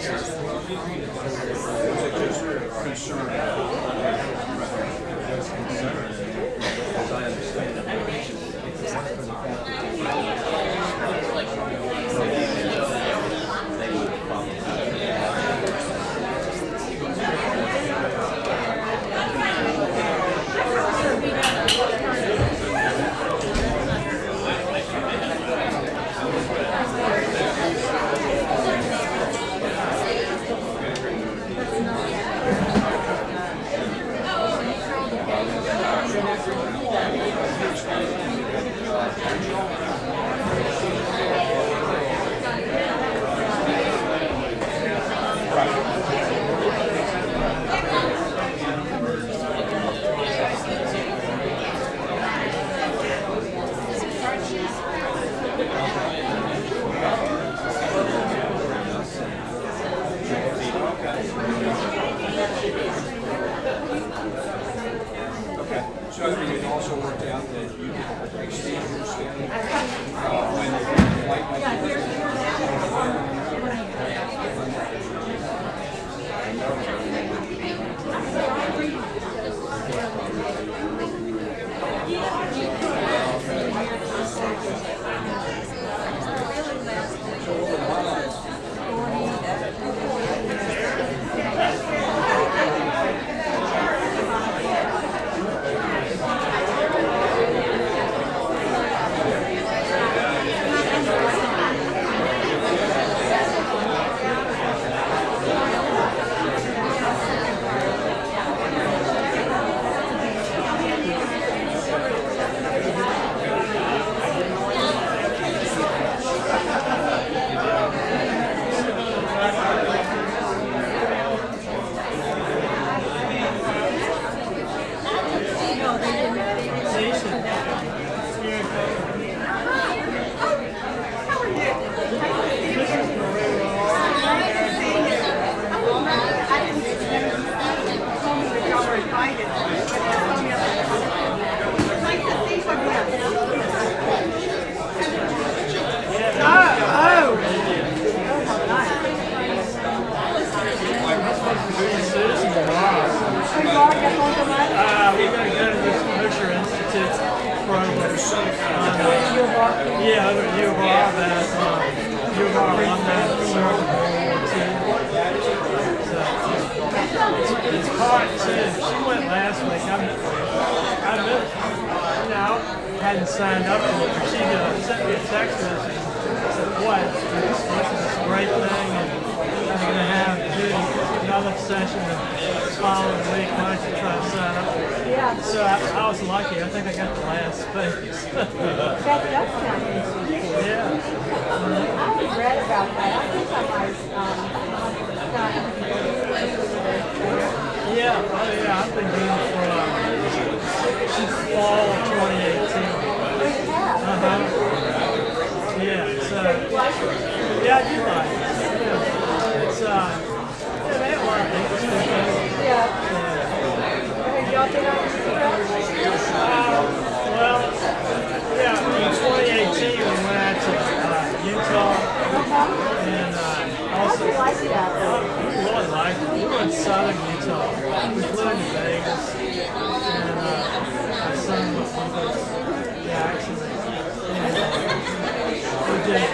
As I understand it, so I mean, it also worked out that you could extend your stay when the flight might be Yeah, over at U of R, that U of R alumni served in World War II. So it's hard too. She went last week. I really, hadn't signed up for it, but she sent me a text message and said, "Boy, this is this great thing, and I'm going to have another session the following week. Why don't you try to sign up for it?" Yeah. So I was lucky. I think I got the last space. That does sound interesting. Yeah. I read about that. I think I might Yeah, oh yeah, I've been doing it for since fall of 2018. Yeah, so yeah, I do like it. Yeah. It's they have a lot of interesting things. Yeah. Have y'all been on the well, yeah, in 2018 we went out to Utah and also like that. we really liked it. We were in southern Utah. We flew into Vegas and our son was with us. Yeah, actually. We did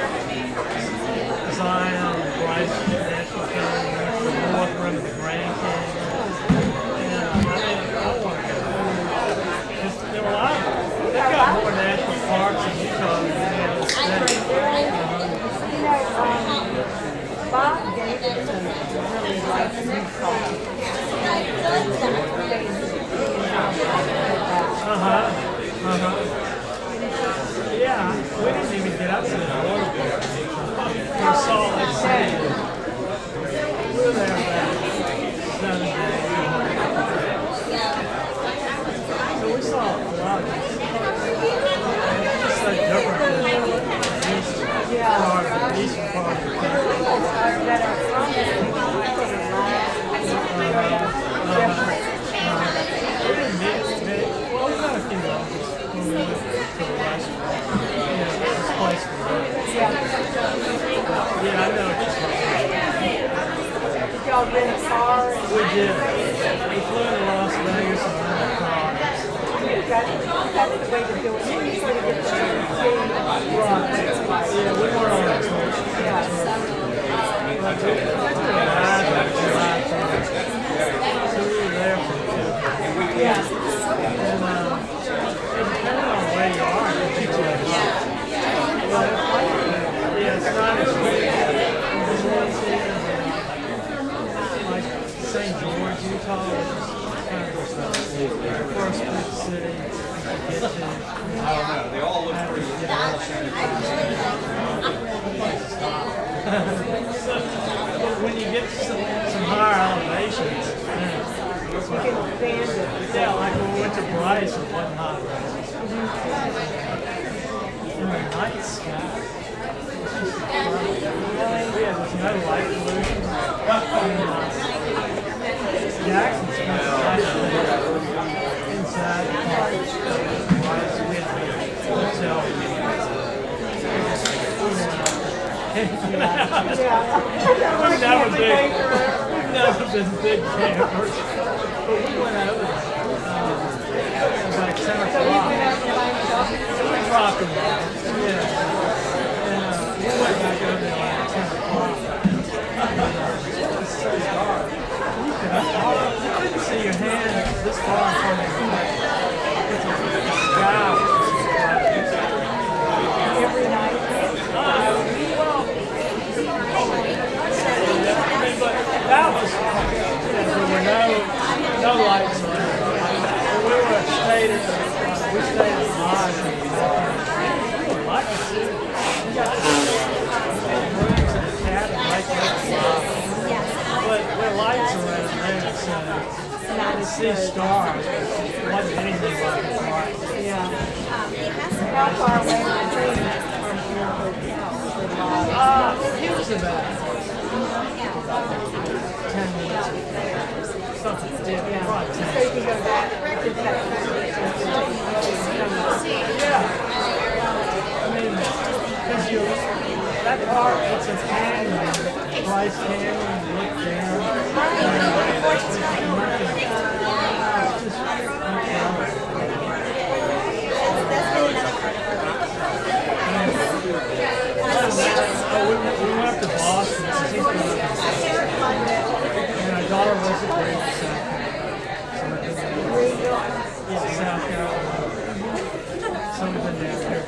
Zion, Bryce National Canyon, went to the north rim of the Grand Canyon. There were a lot of them. They've got more national parks in Utah than any other state. Bob Davidson really likes Utah. Yeah, we didn't even get up to the water park. We saw Lake City. We were there about 7 days. So we saw a lot of this. It's so different than the eastern part of the country. We didn't meet. Well, we met a few locals when we went to the restaurant. This place was there. Yeah, I know what you're talking about. y'all rent a car? We did. We flew to Las Vegas and rented a car. That's the way to do it. You sort of get to see. Yeah, we were on a tour. Yeah. That's pretty nice. So we were there for 2 Yeah. And depending on where you are, it keeps you like yeah, it's not as big as like St. George, Utah, which is kind of just the first big city to get to. I don't know. They all look pretty. They all sound But when you get some higher elevations, You can stand it. yeah, like when we went to Bryce and whatnot, in the night sky. Yeah, there's no light pollution. Jackson's kind of nice inside the park. We had the hotel. We've never been big campers. But we went over there. It was like 10 o'clock. Rocking. Yeah. We went back over there like 10 o'clock. It was so dark. You couldn't see your hand this far in front of you. The sky was Every night. but that was, there were no lights on. We stayed at the lodge. We were lucky. We got rooms in the cabin right next to the lodge. But with lights around there, so to see stars wasn't anything like the lights. Yeah. How far away from the tree from your hotel? It was about 10 minutes. Something, yeah, probably 10. So you can go back to Yeah. I mean, because that part, it's a canyon, Bryce Canyon, you look down. We went up to Boston. And our daughter was at South Carolina. Yeah, South Carolina. So we've been down there.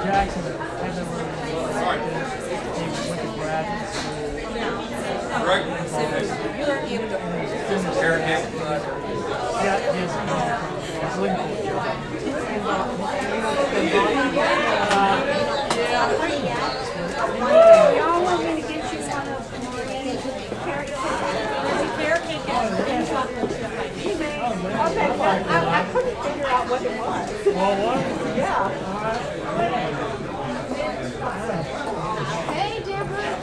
Jackson had been living in he went to graduate school. Greg? Eric? Yeah, he's looking for a job. Y'all want me to get you one of Maureen's carrot cake? I couldn't figure out what it was. Well, what? Yeah. Hey, Deborah.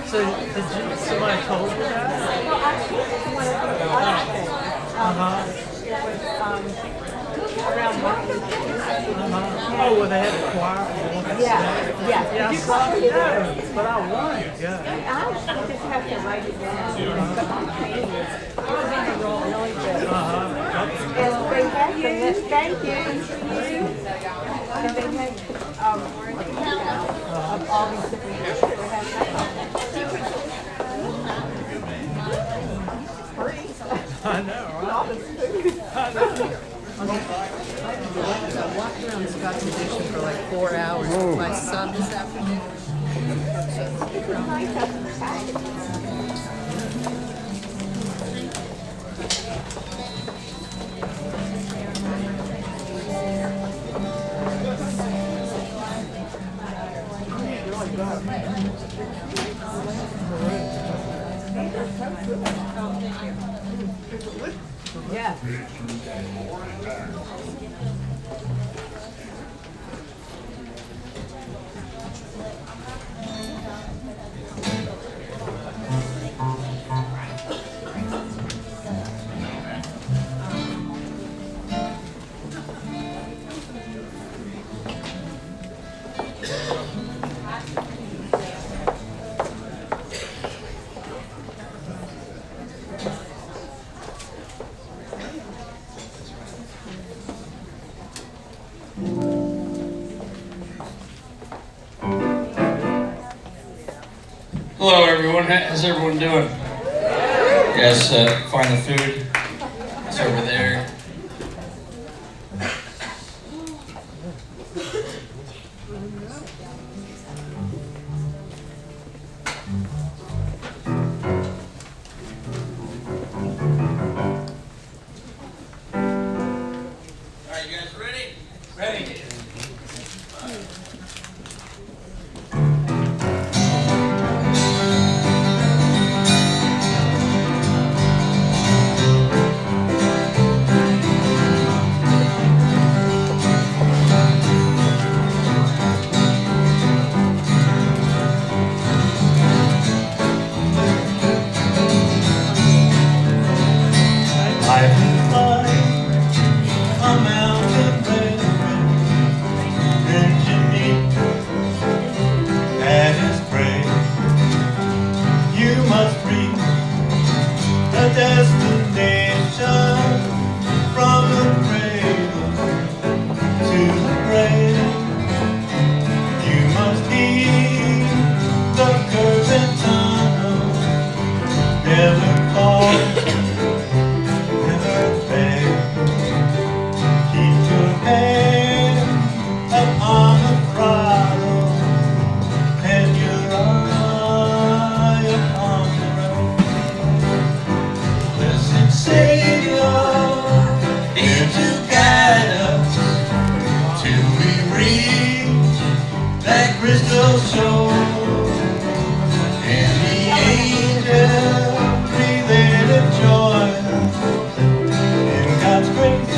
So, did somebody told you that? Well, I think it's one of the other things. It was around market. Oh, well, they had the choir. Yeah. Yeah, I saw it there, but I wanted to go. I just have to write it down. But my pain is really good. And they have the list. Thank you. And they make of all these different things that have free. I know, right? All this food. I know. I walked around Scott Condition for like 4 hours with my son this afternoon. Nice up the side. Yeah. Hello, everyone. How's everyone doing? Yes, find the food. It's over there. All right, you guys ready? Ready. Life is like a mountain railroad, engineered at its grave. You must reach the destination from the cradle to the grave. You must heed the curves and tunnels, never pause. Keep your head upon the throttle and your eye upon the road. Blessed Savior, here to guide us till we reach that crystal shore. And the angels be there to join us in God's grace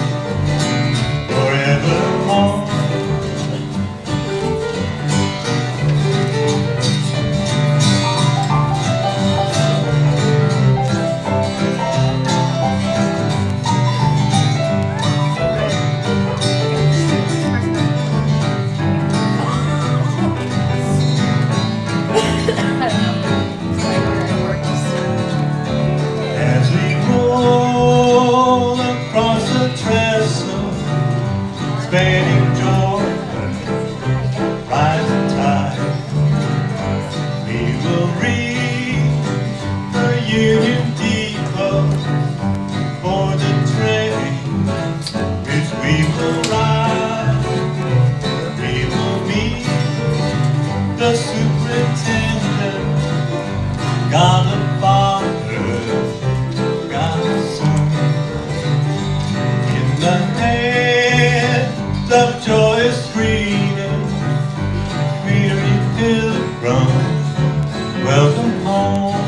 forevermore. As we roll across the trestle, spanning Jordan, rising tide, we will reach the Union Depot for the train which we will ride. We will meet the superintendent, God the Father, God the Son. In the hands of joyous freedom, weary pilgrims, welcome home.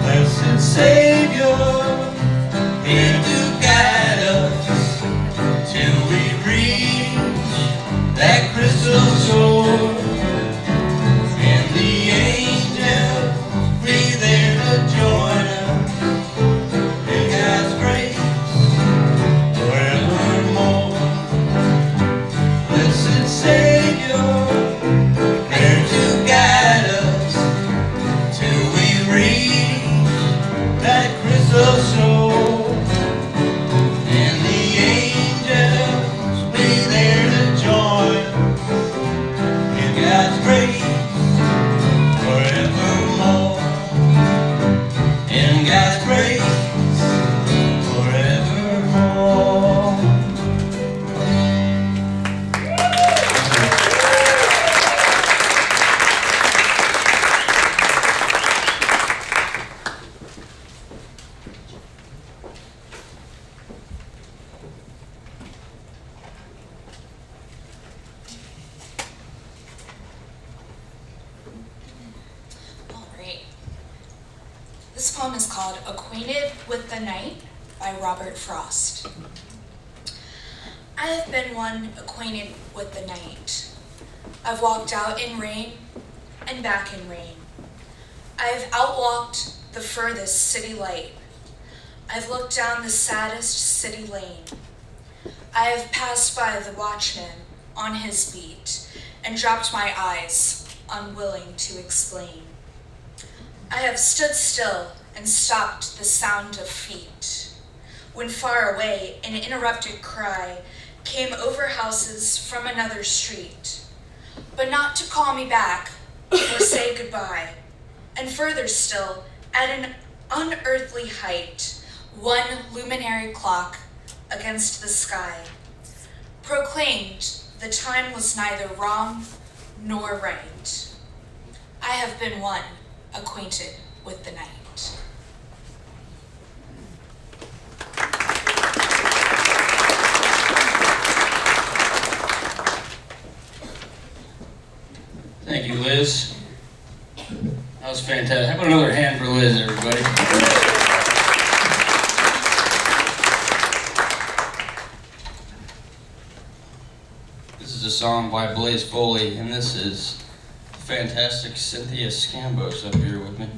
Blessed Savior, here to guide us till we reach that crystal shore. And the angels be there to join us in God's grace forevermore. Blessed Savior, there to guide us till we reach that crystal shore. And the angels be there to join us in God's grace forevermore. In God's grace forevermore. All right. This poem is called Acquainted with the Night by Robert Frost. I have been one acquainted with the night. I've walked out in rain and back in rain. I've outwalked the furthest city light. I've looked down the saddest city lane. I have passed by the watchman on his beat and dropped my eyes, unwilling to explain. I have stood still and stopped the sound of feet, when far away an interrupted cry came over houses from another street, but not to call me back, or say goodbye. And further still, at an unearthly height, one luminary clock against the sky proclaimed the time was neither wrong nor right. I have been one acquainted with the night. Thank you, Liz. That was fantastic. How about another hand for Liz, everybody? This is a song by Blaze Foley, and this is fantastic Cynthia Scambos up here with me.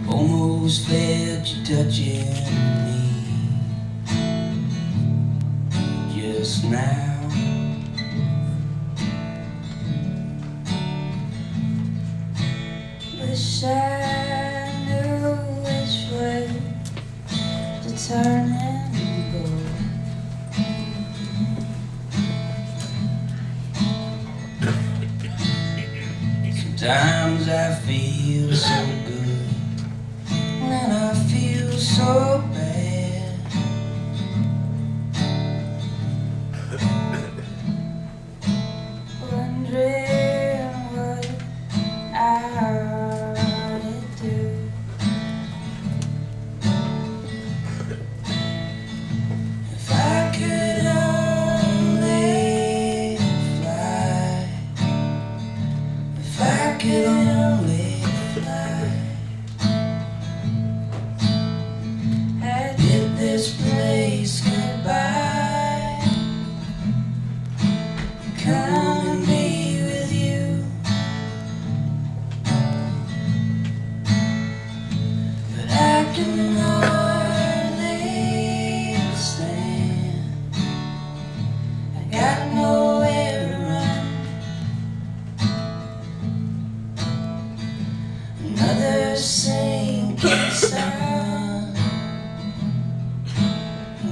Almost felt you touching me just now. Wish I knew which way to turn and go. Sometimes I feel so good, and I feel so bad. Wondering what I ought to do. If I could only fly, if I could only fly, I'd bid this place goodbye. Come and be with you. But I can hardly stand. I got nowhere to run. Another sinking sun.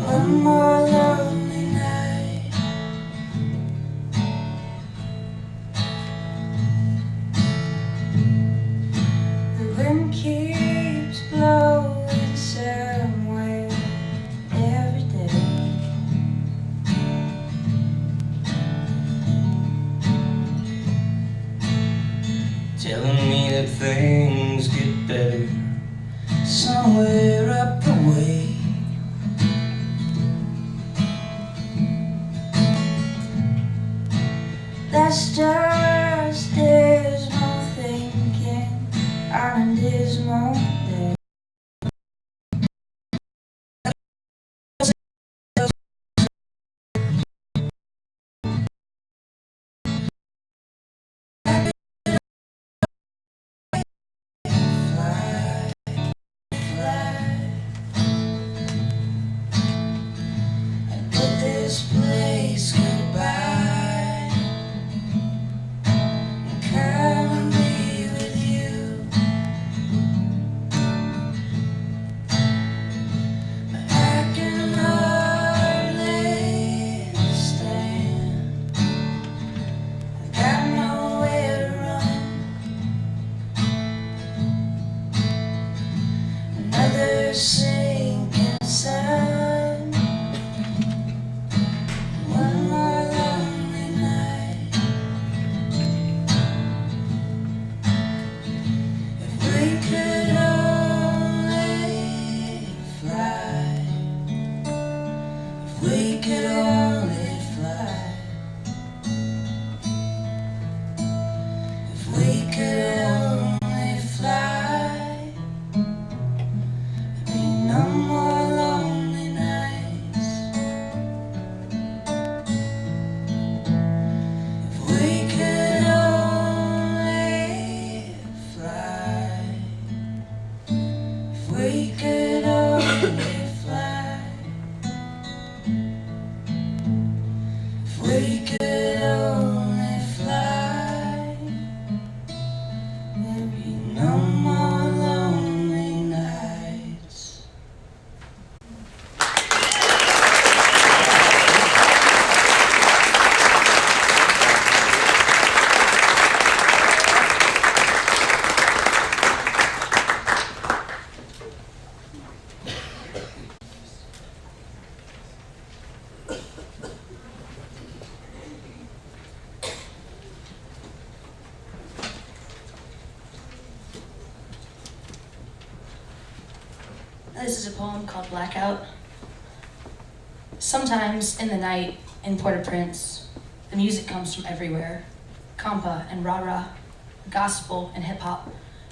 One more lonely night. The wind keeps blowing somewhere every day. Telling me that things get better somewhere up the way. That's just dismal thinking on a dismal day. Fly, fly, This is a poem called Blackout. Sometimes in the night in Port-au-Prince, the music comes from everywhere. Compa and rah-rah, gospel and hip-hop,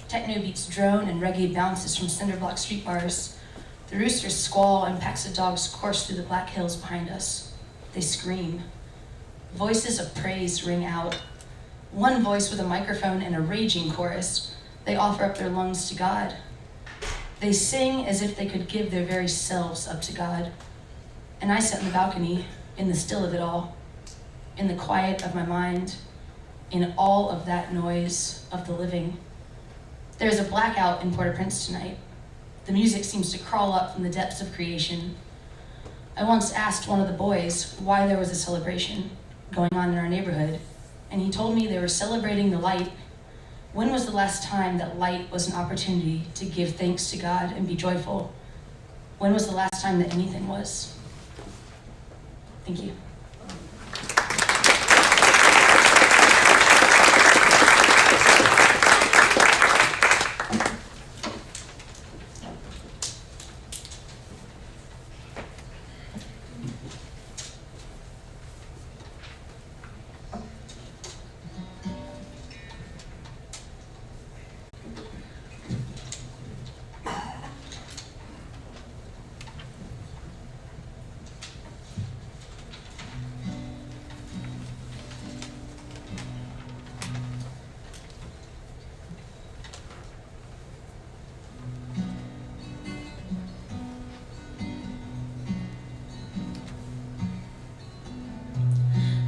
techno beats drone and reggae bounces from cinderblock street bars. The roosters squall and packs of dogs course through the black hills behind us. They scream. Voices of praise ring out. One voice with a microphone and a raging chorus. They offer up their lungs to God. They sing as if they could give their very selves up to God. And I sat in the balcony, in the still of it all, in the quiet of my mind, in all of that noise of the living. There is a blackout in Port-au-Prince tonight. The music seems to crawl up from the depths of creation. I once asked one of the boys why there was a celebration going on in our neighborhood, and he told me they were celebrating the light. When was the last time that light was an opportunity to give thanks to God and be joyful? When was the last time that anything was? Thank you.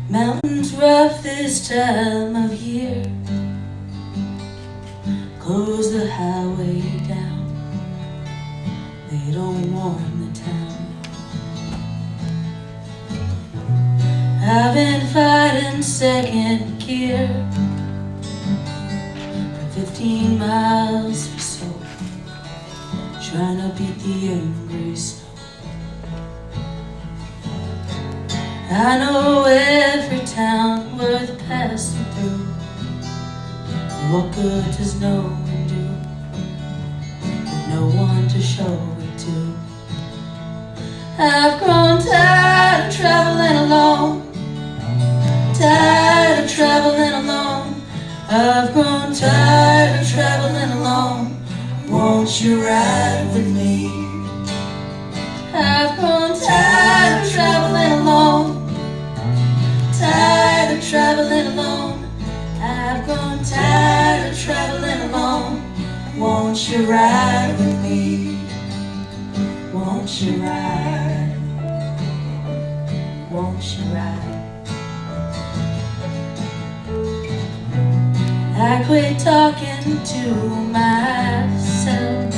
Mountains rough this time of year, close the highway down, they don't warm the town. I've been fighting second gear for 15 miles or so, trying to beat the angry snow. I know every town worth passing through. What good does knowing do, with no one to show it to? I've grown tired of traveling alone, tired of traveling alone. I've grown tired of traveling alone. Won't you ride with me? I've grown tired of traveling alone, tired of traveling alone. I've grown tired of traveling alone. Won't you ride with me? Won't you ride? Won't you ride? I quit talking to myself,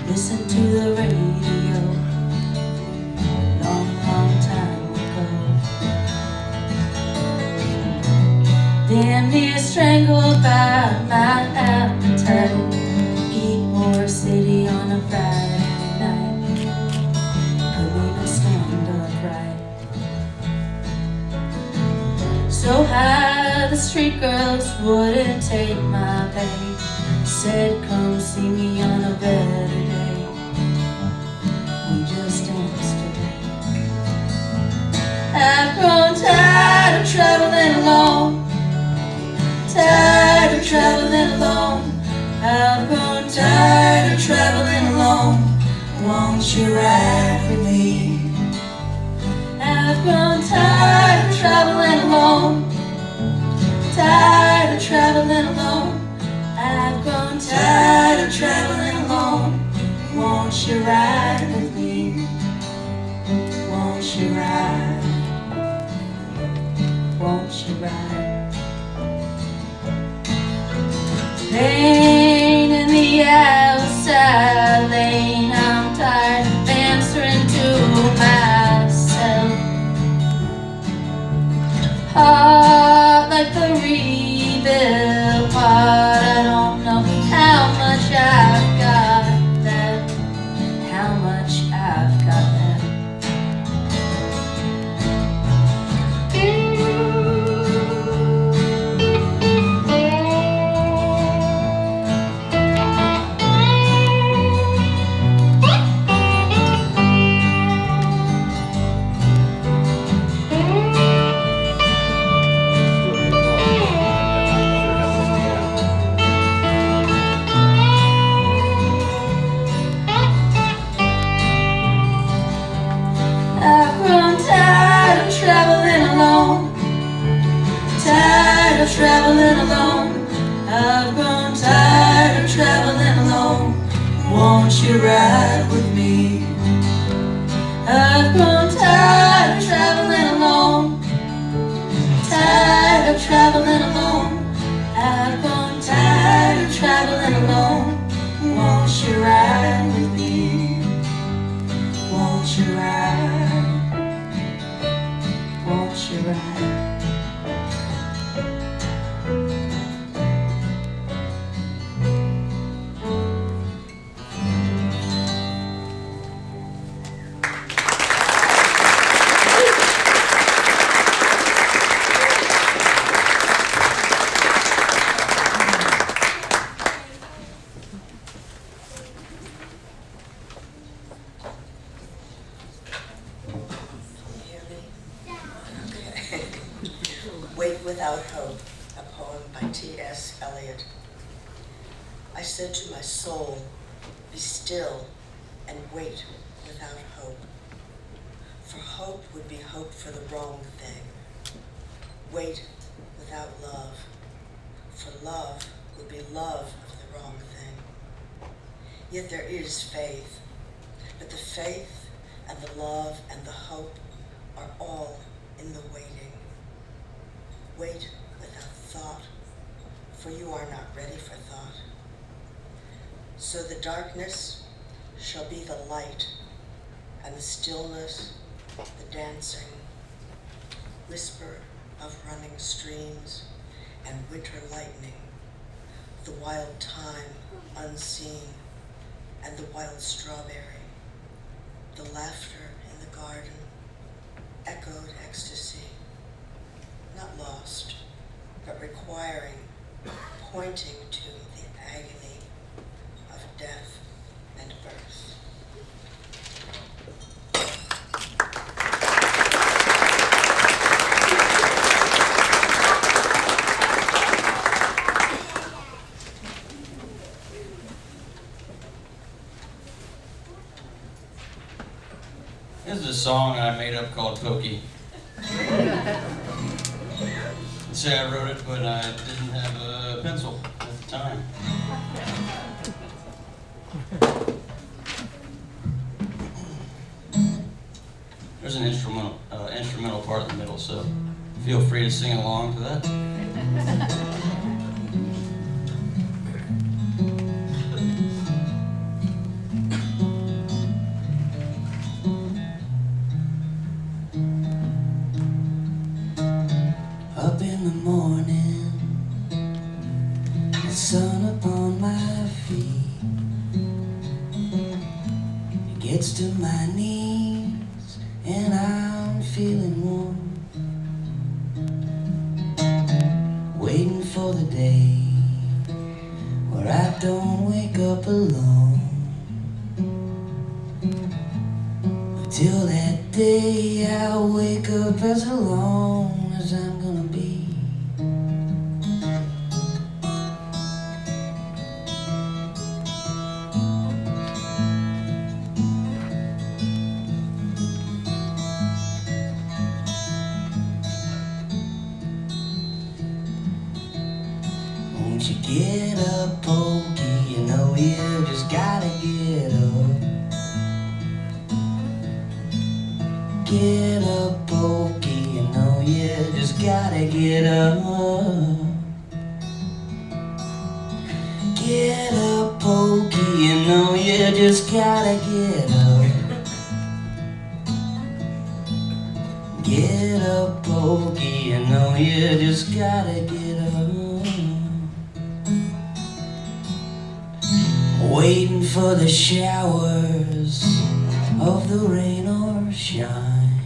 listen to the radio, long, long time ago. Damn near strangled by my appetite. Eat more city on a Friday night. Couldn't even stand upright. So high the street girls wouldn't take my pay. Said come see me on a better day. We just danced today. I've grown tired of traveling alone, tired of traveling alone. I've grown tired of traveling alone. Won't you ride with me? I've grown tired of traveling alone, tired of traveling alone. I've grown tired of traveling alone. Won't you ride with me? Won't you ride? Won't you ride? Pain in the outside lane. I'm tired of answering to myself. Heart like the rebuilt part. I don't know how much I've got left, how much I've got left. won't you ride with me? I've grown tired of traveling alone, tired of traveling alone. I've grown tired of traveling alone. Won't you ride with me? Won't you ride? Won't you ride? Wait Without Hope, a poem by T.S. Eliot. I said to my soul, be still and wait without hope. For hope would be hope for the wrong thing. Wait without love, for love would be love of the wrong thing. Yet there is faith, but the faith and the love and the hope are all in the waiting. Wait without thought, for you are not ready for thought. So the darkness shall be the light, and the stillness the dancing, whisper of running streams and winter lightning, the wild thyme unseen, and the wild strawberry, the laughter in the garden, echoed ecstasy. Not lost, but requiring, pointing to the agony of death and birth. This is a song I made up called Pokey. Say I wrote it, but I didn't have a pencil at the time. There's an instrumental part in the middle, so feel free to sing along to that. Up in the morning, the sun upon my feet, it gets to my knees and I'm feeling warm, waiting for the day where I don't wake up alone. Till that day I'll wake up as alone as I'm gonna be. Won't you get up, Pokey? You know you just gotta get up. Get up, Pokey, you know you just gotta get up. Get up, Pokey, you know you just gotta get up. Get up, Pokey, you know you just gotta get up. Waiting for the showers of the rain or shine,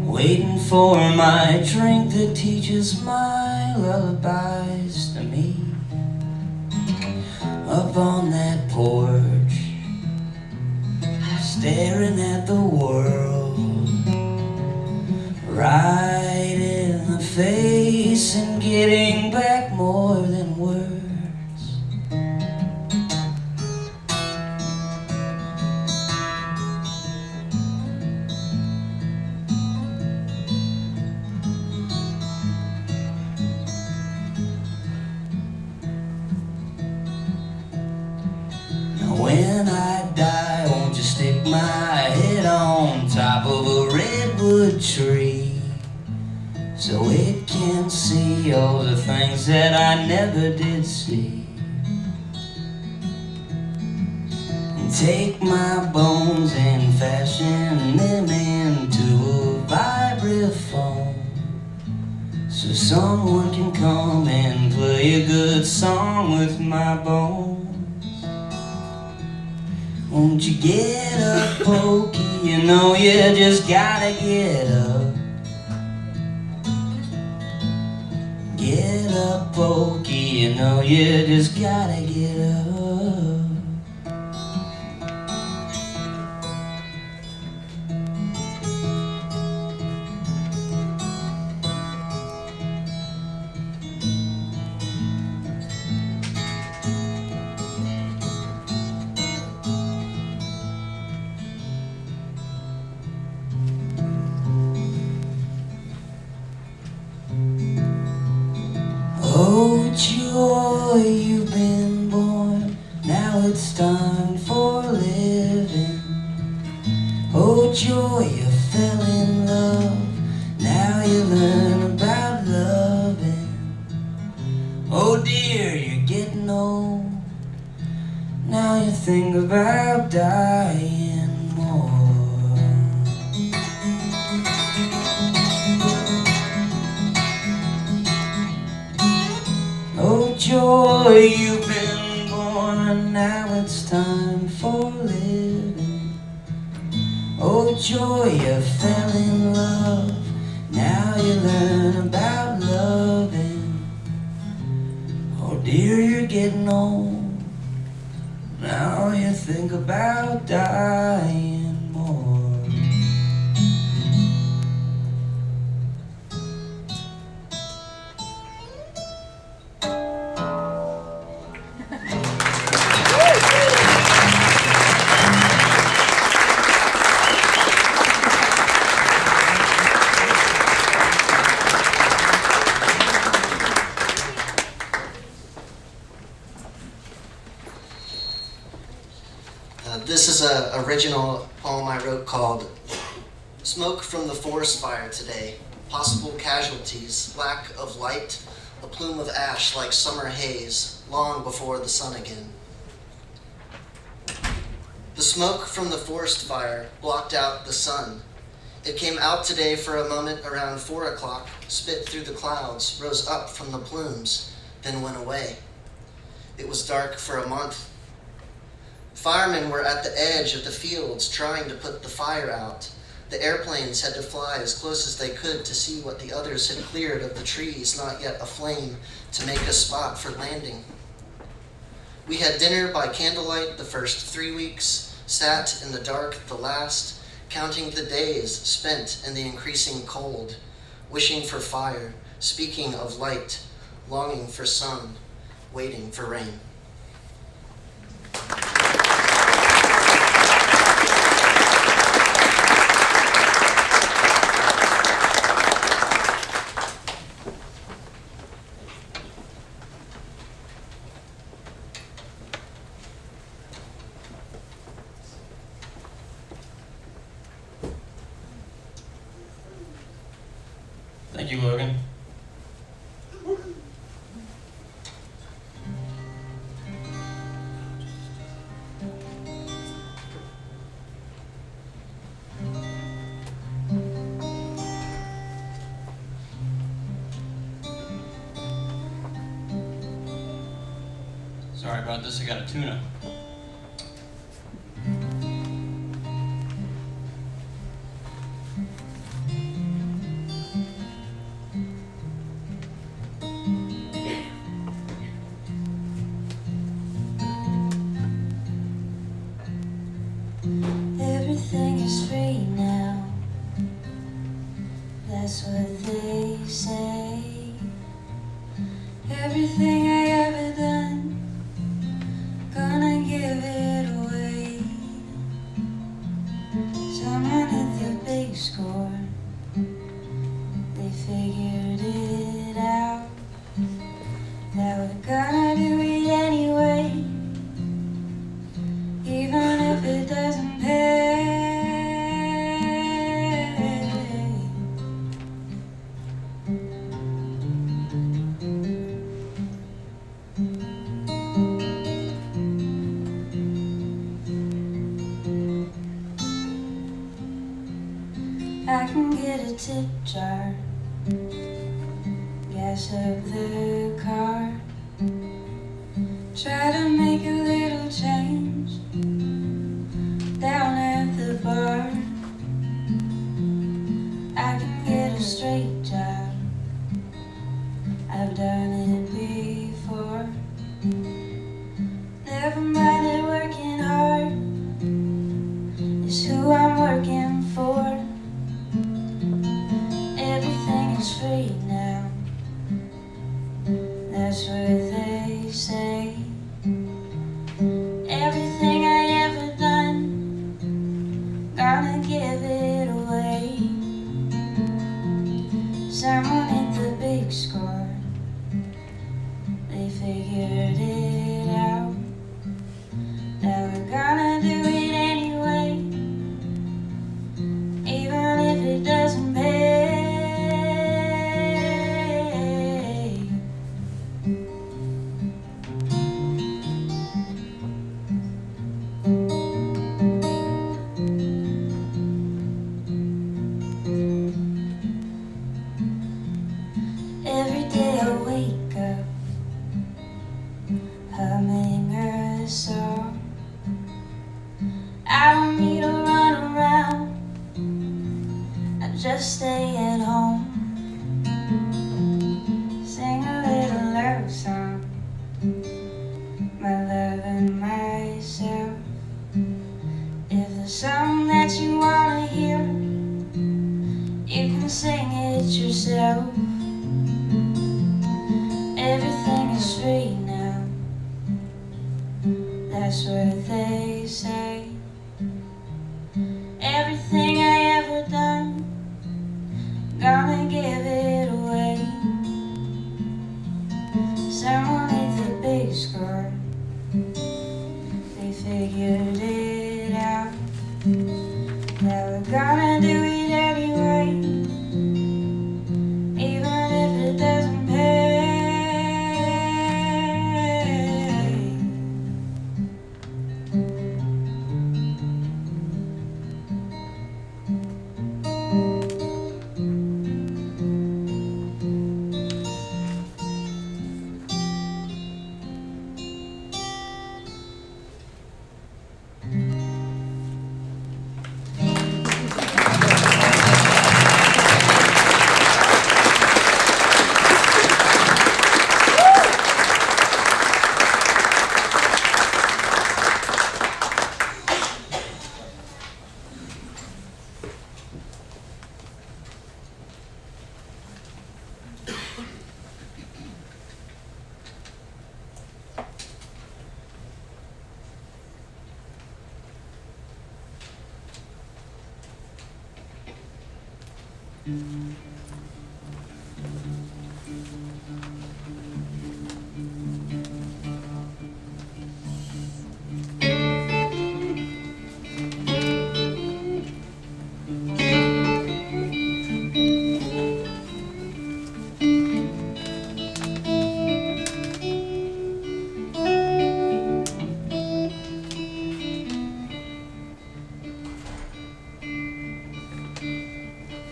waiting for my drink that teaches my lullabies to me. Up on that porch, staring at the world, right in the face and getting back more than words. things that I never did see. And take my bones and fashion them into a vibraphone, so someone can come and play a good song with my bones. Won't you get up, Pokey? You know you just gotta get up. Get up, Pokey, you know you just gotta get up. Oh joy, you've been born, now it's time for living. Oh joy, you fell in love, now you learn about loving. Oh dear, you're getting old, now you think about dying more. Oh joy, you've been born, now it's time for living. Oh joy, you fell in love, now you learn about loving. Oh dear, you're getting old, now you think about dying more. This is an original poem I wrote called Smoke from the Forest Fire Today. Possible casualties, lack of light, a plume of ash like summer haze, long before the sun again. The smoke from the forest fire blocked out the sun. It came out today for a moment around 4 o'clock, spit through the clouds, rose up from the plumes, then went away. It was dark for a month. Firemen were at the edge of the fields trying to put the fire out. The airplanes had to fly as close as they could to see what the others had cleared of the trees not yet aflame to make a spot for landing. We had dinner by candlelight the first 3 weeks, sat in the dark the last, counting the days spent in the increasing cold, wishing for fire, speaking of light, longing for sun, waiting for rain. Thank you, Logan. Sorry about this, I got a tuna. Everything is free now, that's what they say. Everything I ever done, gonna give it away. Someone hit the big score, they figured it out, that we're gonna do it anyway, even if it doesn't pay. tip jar, gas up the car, try to make a little change down at the bar. I can get a straight job, I've done it before. Never mind that working hard is who I'm working for. Everything is free now, that's what they say. Everything I ever done, gonna give it away. Someone hit the big score, they figured it out. Now we're gonna do it anyway, even if it doesn't pay. Every day I wake up humming a song. I don't need to run around, I just stay at home. Sing a little love song, my love and myself. If there's something that you wanna hear, you can sing it yourself. Everything is free now, that's what they say. Everything I ever done, gonna give it away. Someone hit the big score, they figured it out. Now we're gonna do it anyway, even if it doesn't pay.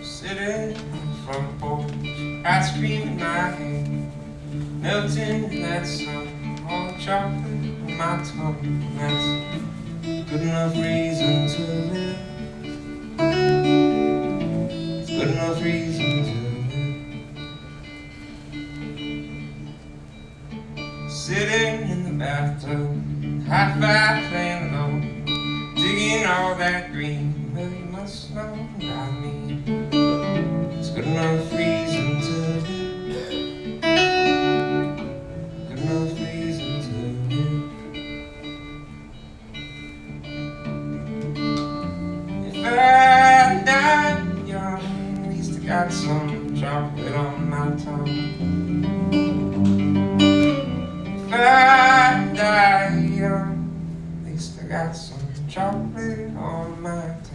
Sitting on the front porch, ice cream in my hand, melting in that sun, all the chocolate on my tongue. That's good enough reason to live. It's good enough reason to live. Sitting in the bathtub, high five playing low, digging all that green. Well, you must know what I mean. It's good enough reason to live. Good enough reason to live. If I die young, at least I got some chocolate on my tongue. If I die young, at least I got some chocolate on my tongue.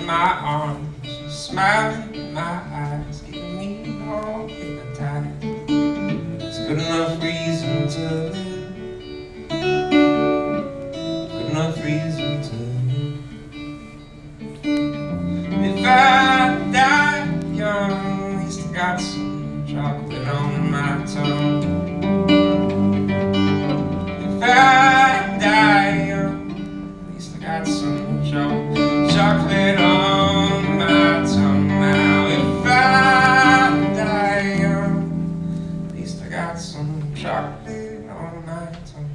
in my arms, smiling in my eyes, getting me all hypnotized. It's a good enough reason to live, good enough reason to live. If I die young, at least I got some chocolate on my tongue. If I die young, at least I got some chocolate on my tongue now. If I die young, at least I got some chocolate on my tongue.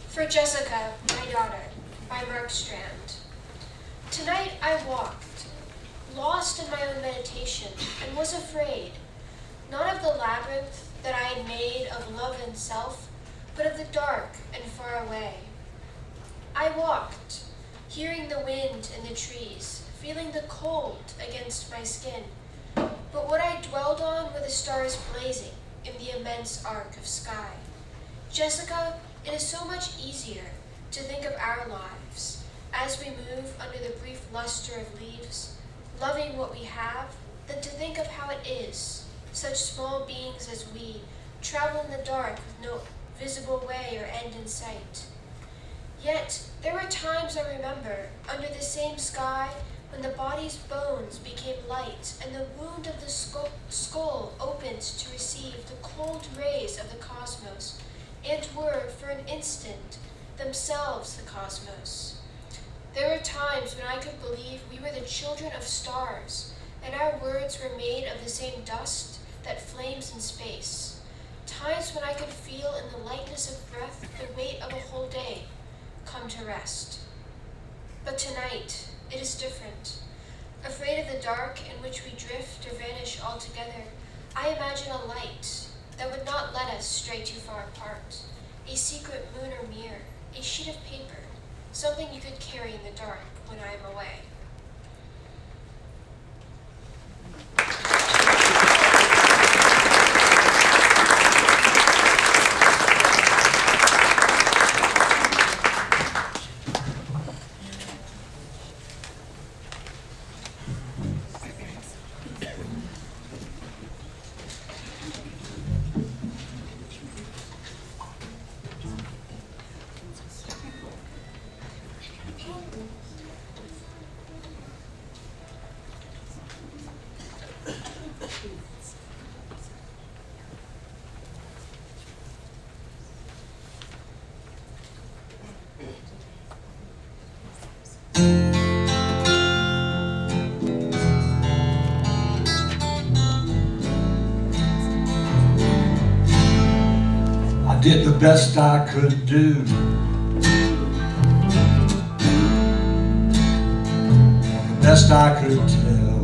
For Jessica, my daughter, by Mark Strand. Tonight I walked, lost in my own meditation, and was afraid, not of the labyrinth that I had made of love and self, but of the dark and far away. I walked, hearing the wind in the trees, feeling the cold against my skin, but what I dwelled on were the stars blazing in the immense arc of sky. Jessica, it is so much easier to think of our lives as we move under the brief luster of leaves, loving what we have, than to think of how it is, such small beings as we, travel in the dark with no visible way or end in sight. Yet, there were times I remember, under the same sky, when the body's bones became light and the wound of the skull opened to receive the cold rays of the cosmos, and were, for an instant, themselves the cosmos. There were times when I could believe we were the children of stars, and our words were made of the same dust that flames in space. Times when I could feel in the lightness of breath the weight of a whole day come to rest. But tonight, it is different. Afraid of the dark in which we drift or vanish altogether, I imagine a light that would not let us stray too far apart, a secret moon or mirror, a sheet of paper, something you could carry in the dark when I am away. I did the best I could do. The best I could tell.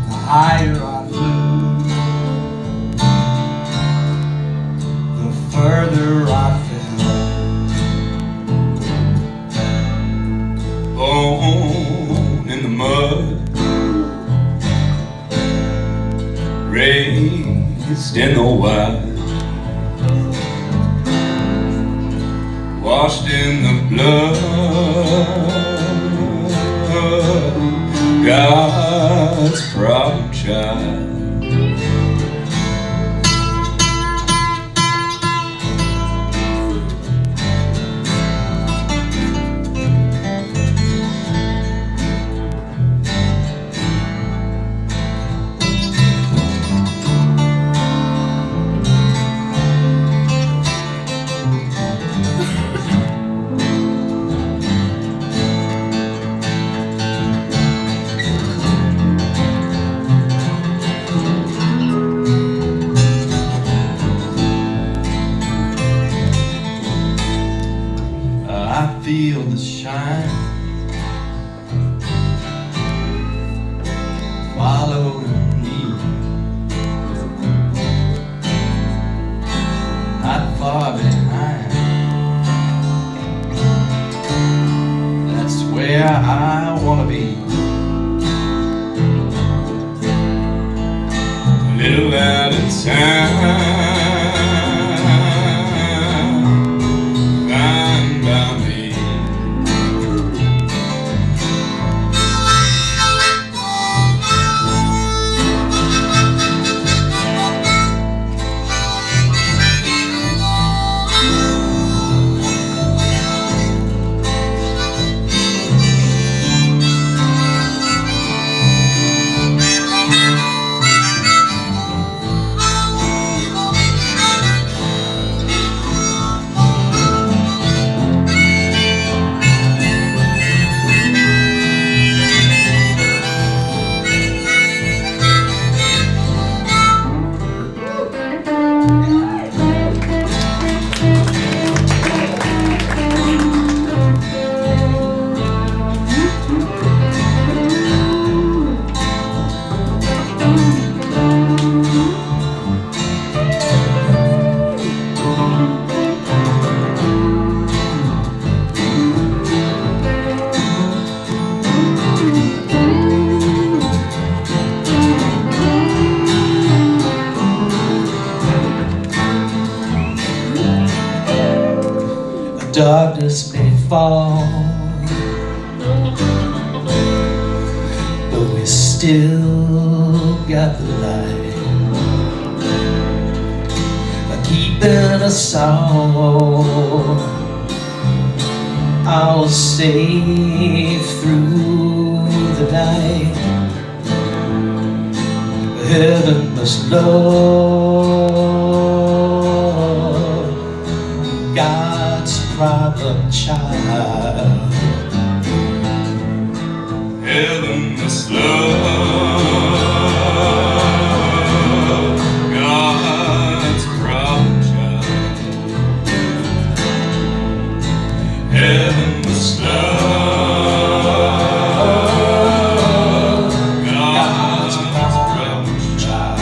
The higher I flew, the further I fell. Born in the mud, raised in the wild, washed in the blood, God's proud child. middle out of town, fine by me. Darkness may fall, but we still got the light, keeping us all safe through the night. Heaven must love God's problem child. Heaven must love God's problem child. Heaven must love God's problem child.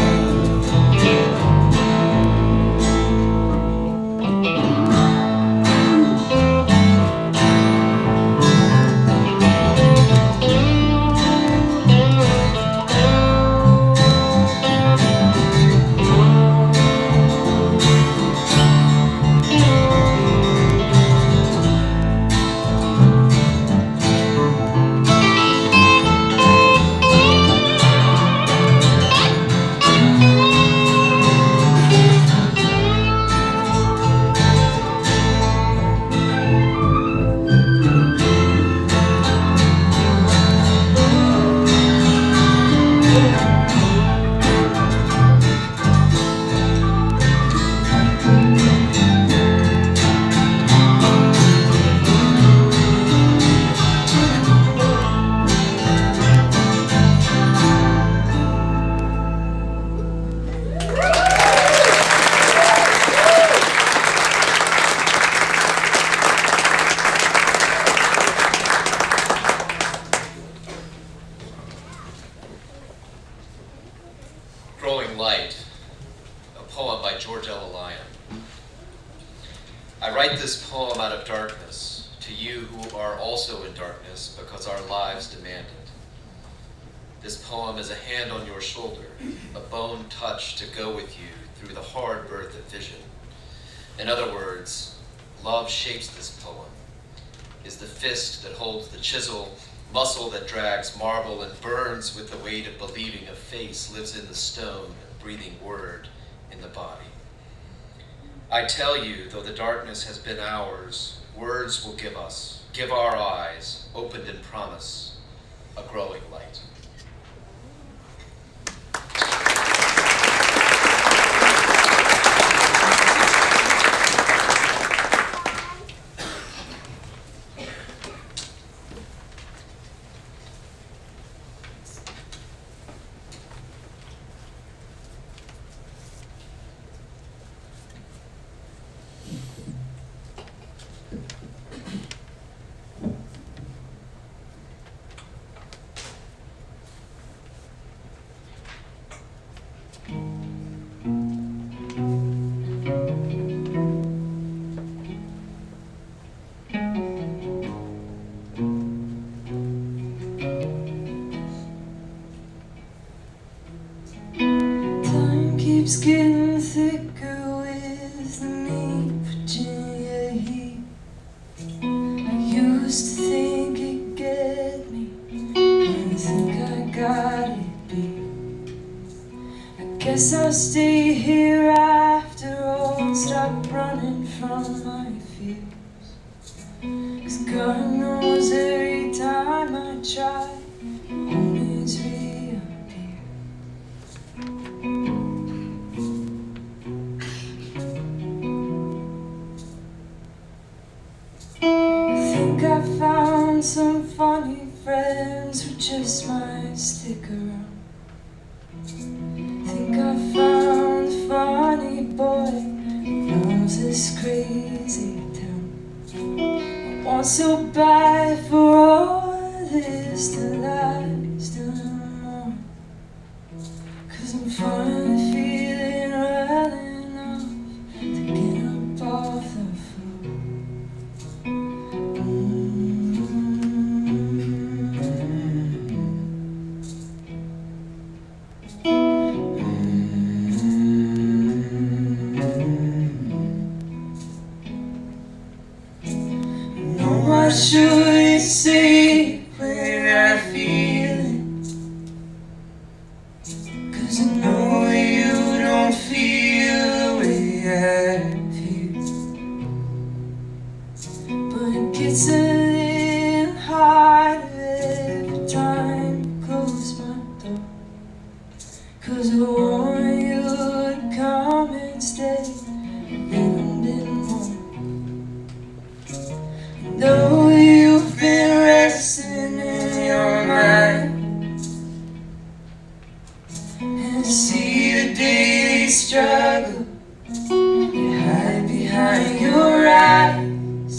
Growing Light, a poem by George L. Lyon. I write this poem out of darkness to you who are also in darkness because our lives demand it. This poem is a hand on your shoulder, a bone touch to go with you through the hard birth of vision. In other words, love shapes this poem, is the fist that holds the chisel, muscle that drags marble and burns with the weight of believing a face lives in the stone and breathing word in the body. I tell you, though the darkness has been ours, words will give us, give our eyes, opened in promise, a growing light. keeps getting thicker with the meat Virginia heat. I used to think it'd get me, and I think I got it beat. I guess I'll stay here after all, stop running from my fears. 'Cause God knows every time I try, it always reappears. I think I found some funny friends who just might stick around. I think I found a funny boy who loves this crazy town. I want so bad for all this to last a little more, 'cause I'm finally feeling well enough to get up off the floor. What should I say when I feel it? 'Cause I know you don't feel the way I feel. But it gets a little harder every time you close my door. 'Cause I want you to come and stay a little bit more. Though you've been resting in your mind, and I see the daily struggle you hide behind your eyes.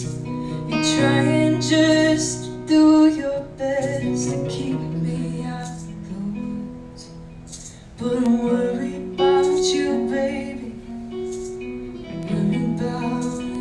You're trying just to do your best to keep me out the woods, but I'm worried about you, baby. I'm worried about you.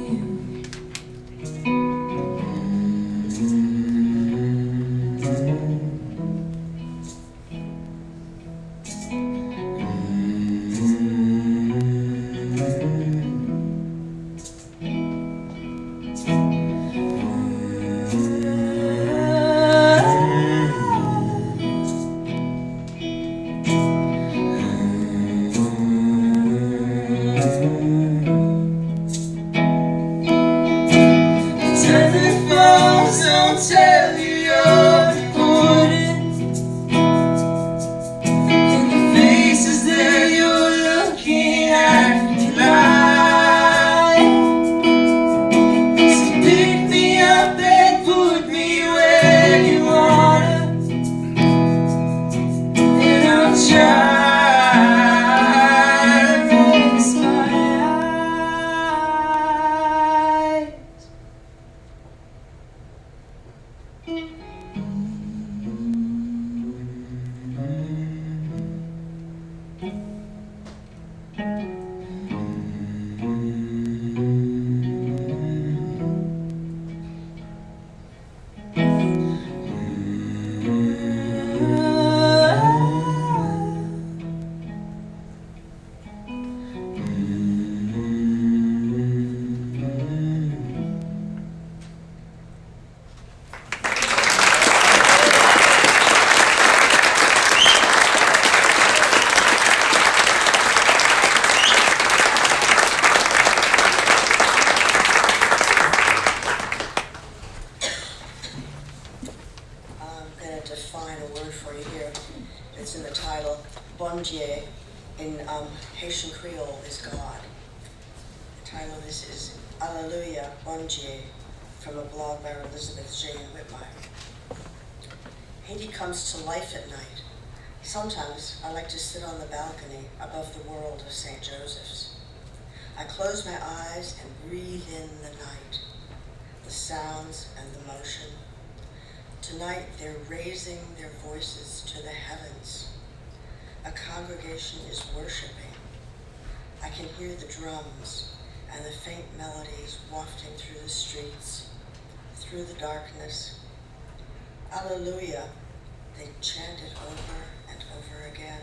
Telephones don't tell you you're important, and the faces that you're looking at lie. So pick me up and put me where you wanna, and I'll try to fix my eyes. Define a word for you here. It's in the title. Bon Dieu in Haitian Creole is God. The title of this is Alleluia, Bon Dieu, from a blog by Elizabeth Jane Whitmire. Haiti comes to life at night. Sometimes I like to sit on the balcony above the world of St. Joseph's. I close my eyes and breathe in the night, the sounds and the motion. Tonight they're raising their voices to the heavens. A congregation is worshiping. I can hear the drums and the faint melodies wafting through the streets, through the darkness. Alleluia, they chant it over and over again.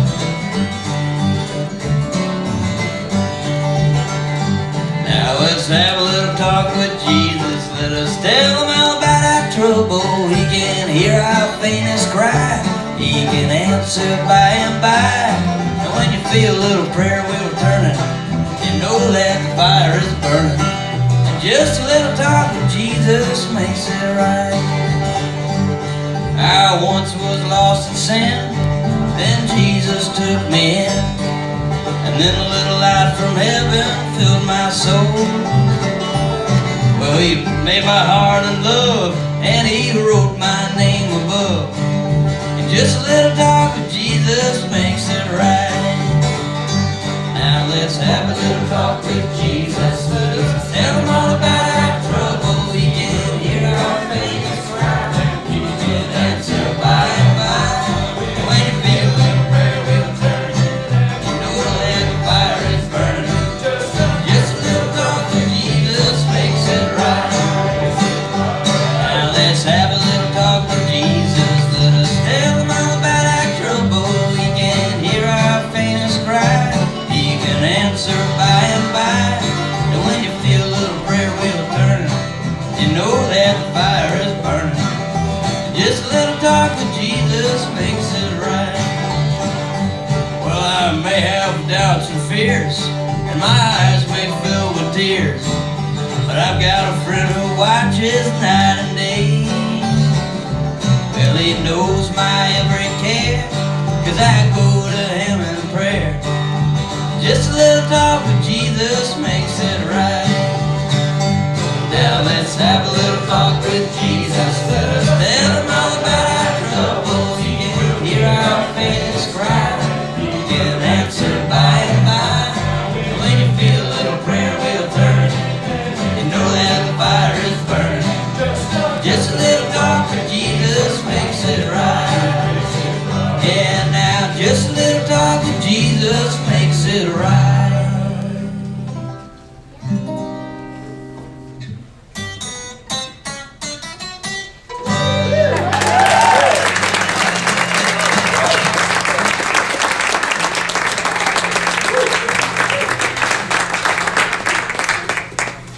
with Jesus. Let us tell him all about our trouble. He can hear our faintest cry. He can answer by and by. And when you feel a little prayer wheel turning, you know that the fire is burning. And just a little talk with Jesus makes it right. I once was lost in sin, then Jesus took me in. And then a little light from heaven filled my soul. Well, he made my heart in love, and he wrote my name above. And just a little talk with Jesus makes it right. Now let's have a little talk with Jesus. Let's tell him all about our trouble. He can hear our faintest cry. He can answer by and by. And when you feel a little prayer will turn, you know that the fire is burning. Just a little talk with Jesus makes it right. Now let's have a little talk with Jesus. Let us tell him all about our trouble. He can hear our faintest cry. He can answer by and by. And when you feel a little prayer wheel turning, you know that the fire is burning. Just a little talk with Jesus makes it right. Well, I may have doubts and fears, and my eyes may fill with tears, but I've got a friend who watches night and day. Well, he knows my every care, 'cause I go to him in prayer. Just a little talk with Jesus makes it right. Now let's have a little talk with Jesus. Let us tell him all about our trouble. He can hear our faintest cry. He can answer by and by. And when you feel a little prayer wheel turn, you know that the fire is burning. Just a little talk with Jesus makes it right. Yeah, now just a little talk with Jesus makes it right.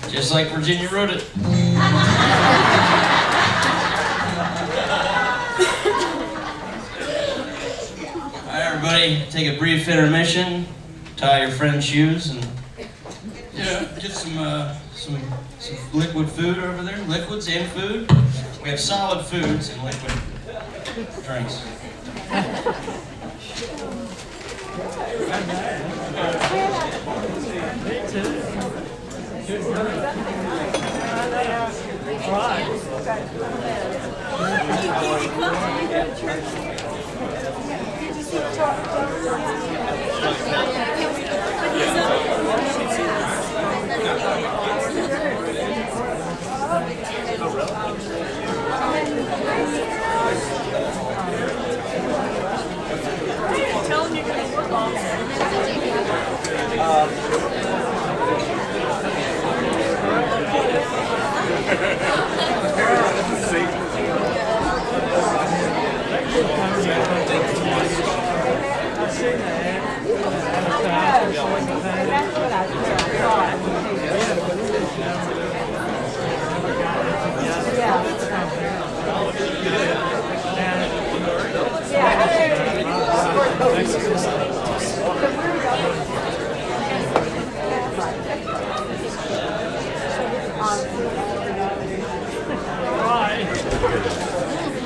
Just like Virginia wrote it. Alright, everybody, take a brief intermission, tie your friend's shoes, and get some liquid food over there. Liquids and food. We have solid foods and liquid drinks.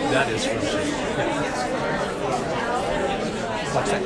That is for sure. What's that?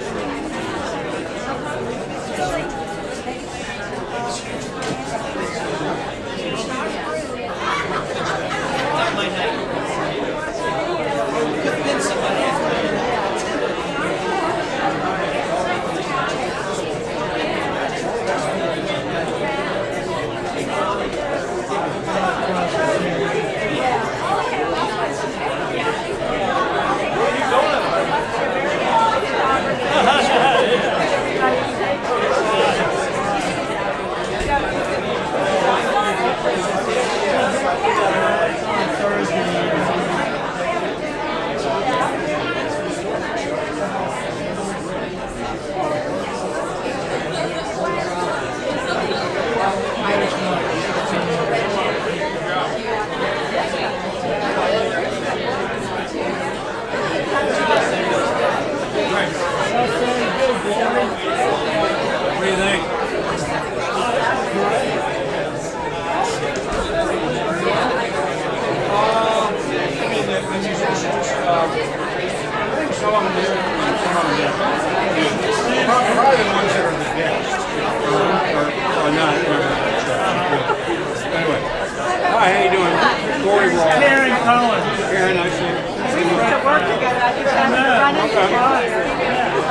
thought you were going to run into Okay. him.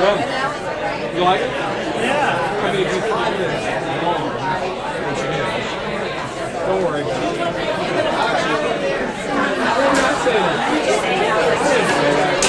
Well, you like it? Yeah. I mean, if you find this long, which it is, don't worry. I'm not saying that. I didn't say that.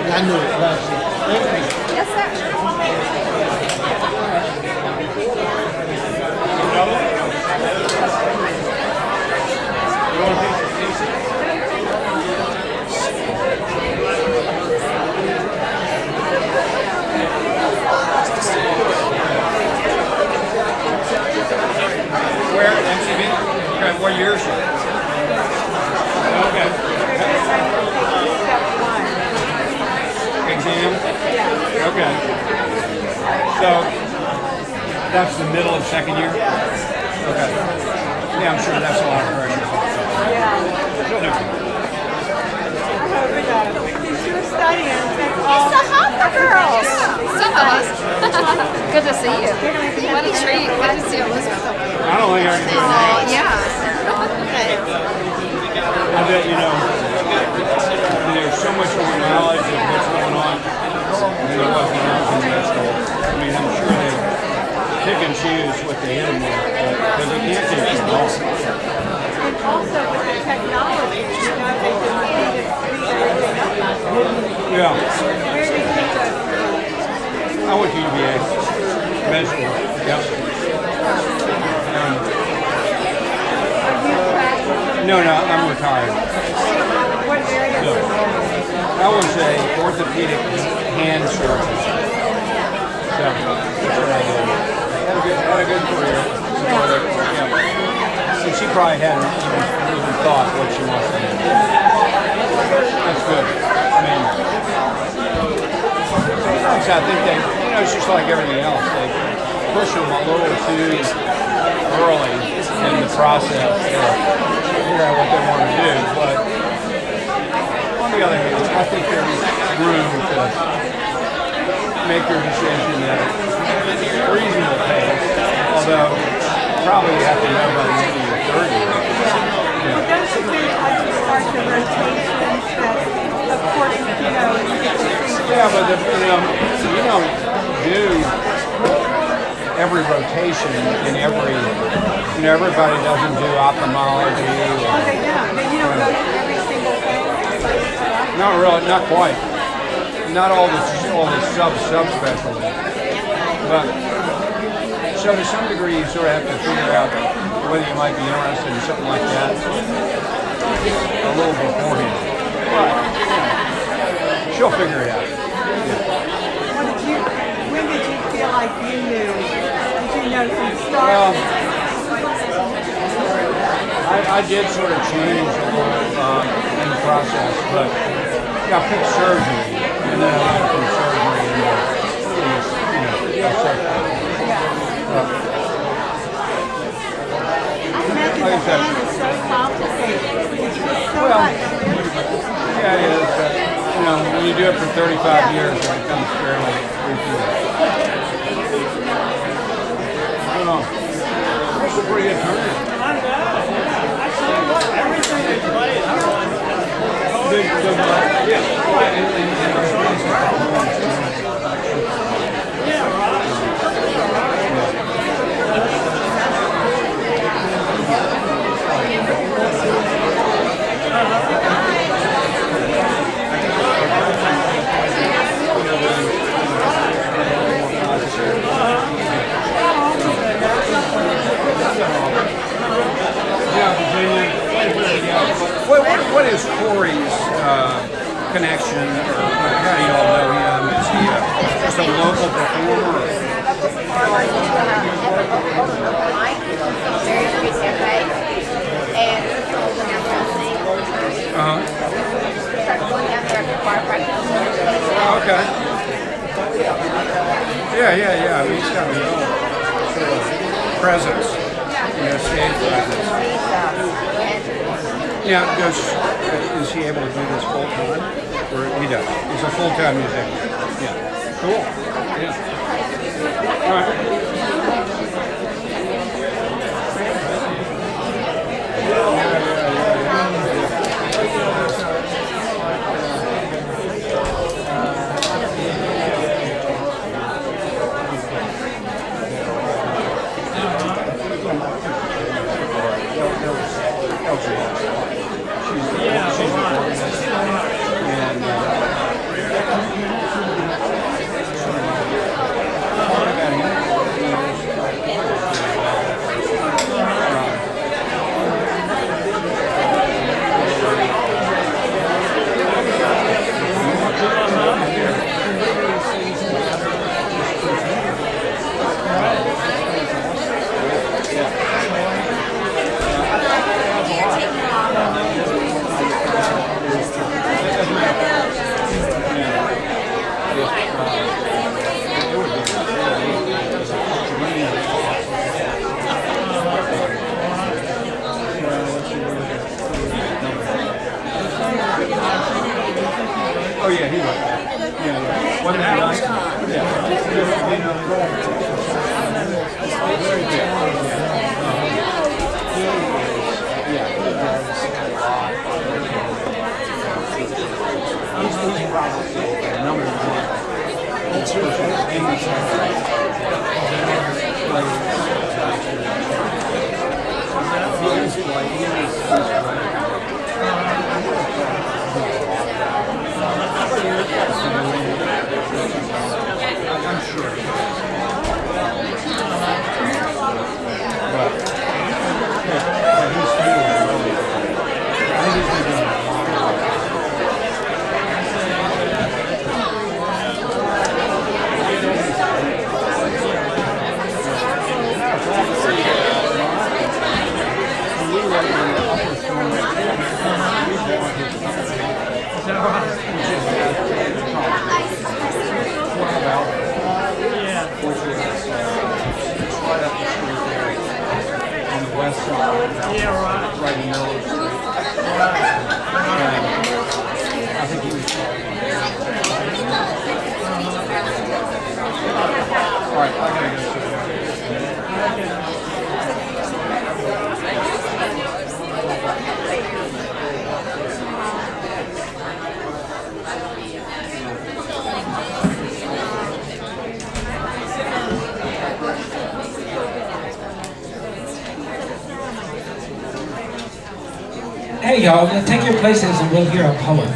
I knew it last year. Yes, sir. Where? MCB? Okay, what year is it? Okay. Exam? Okay. So, that's the middle of second year? Okay. Yeah, I'm sure that's a lot of pressure. She was studying. He's the hot girls. Some of us. Good to see you. What a treat. Good to see Elizabeth. I don't think I can. Yeah. I bet there's so much more knowledge of what's going on than there was when I was in med school. I mean, I'm sure they pick and choose what they hit them with, because they can't take too long. And also with the technology, they can speed everything up. Yeah. Where did you go? I went to UVA, med school. Yep. No, I'm retired. What area? So, I was a orthopedic hand surgeon. So, that's what I did. Had a good career. Yeah. And she probably hadn't even thought what she wants to do. That's good. I mean, sometimes I think they, it's just like everything else. They push them a little too early in the process to figure out what they want to do. But on the other hand, I think there's room to make your decision at a reasonable pace, although probably you have to know by the end of your third year. Well, don't you think as you start the rotations that, of course, you get to see. Yeah, but you don't do every rotation in every, everybody doesn't do ophthalmology. Oh, they don't. But you don't go through every single thing? Not really, not quite. Not all the subspecialties. But, so to some degree you sort of have to figure out whether you might be interested in something like that a little beforehand. But, she'll figure it out. When did you feel like you knew? Did you know from the start? Well, I did sort of change a little in the process, but I picked surgery, and then I went from surgery into surgery. I imagine the hand is so complicated. It's just so much. Yeah, it is. But, when you do it for pretty good turnout. I know, yeah. I tell you what, everything they played, I won. Yeah, right. What is Corey's connection, or how do you all know him? Is he just a local performer? Okay. Yeah. I mean, he's got a real sort of presence, stage presence. Now, is he able to do this full time? Or he does? He's a full-time musician. Yeah. Cool. Yeah. All right. Oh yeah, he was. Yeah. Wasn't that nice? Yeah. Very good. He's probably number one. I'm sure. Yeah, right. Right in the middle of the street. I think he was. All right, I gotta go. Hey y'all, take your places and we'll hear a poem.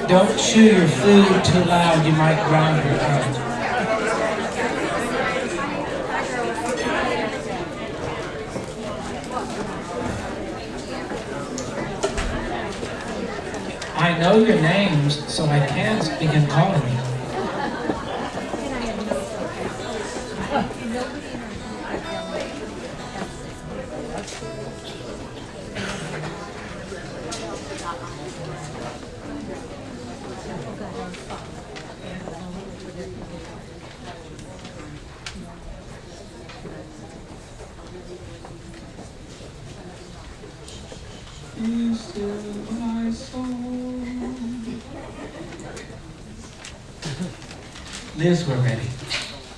Don't chew your food too loud, you might ground your tongue. I know your names, so I can begin calling you. Liz, we're ready.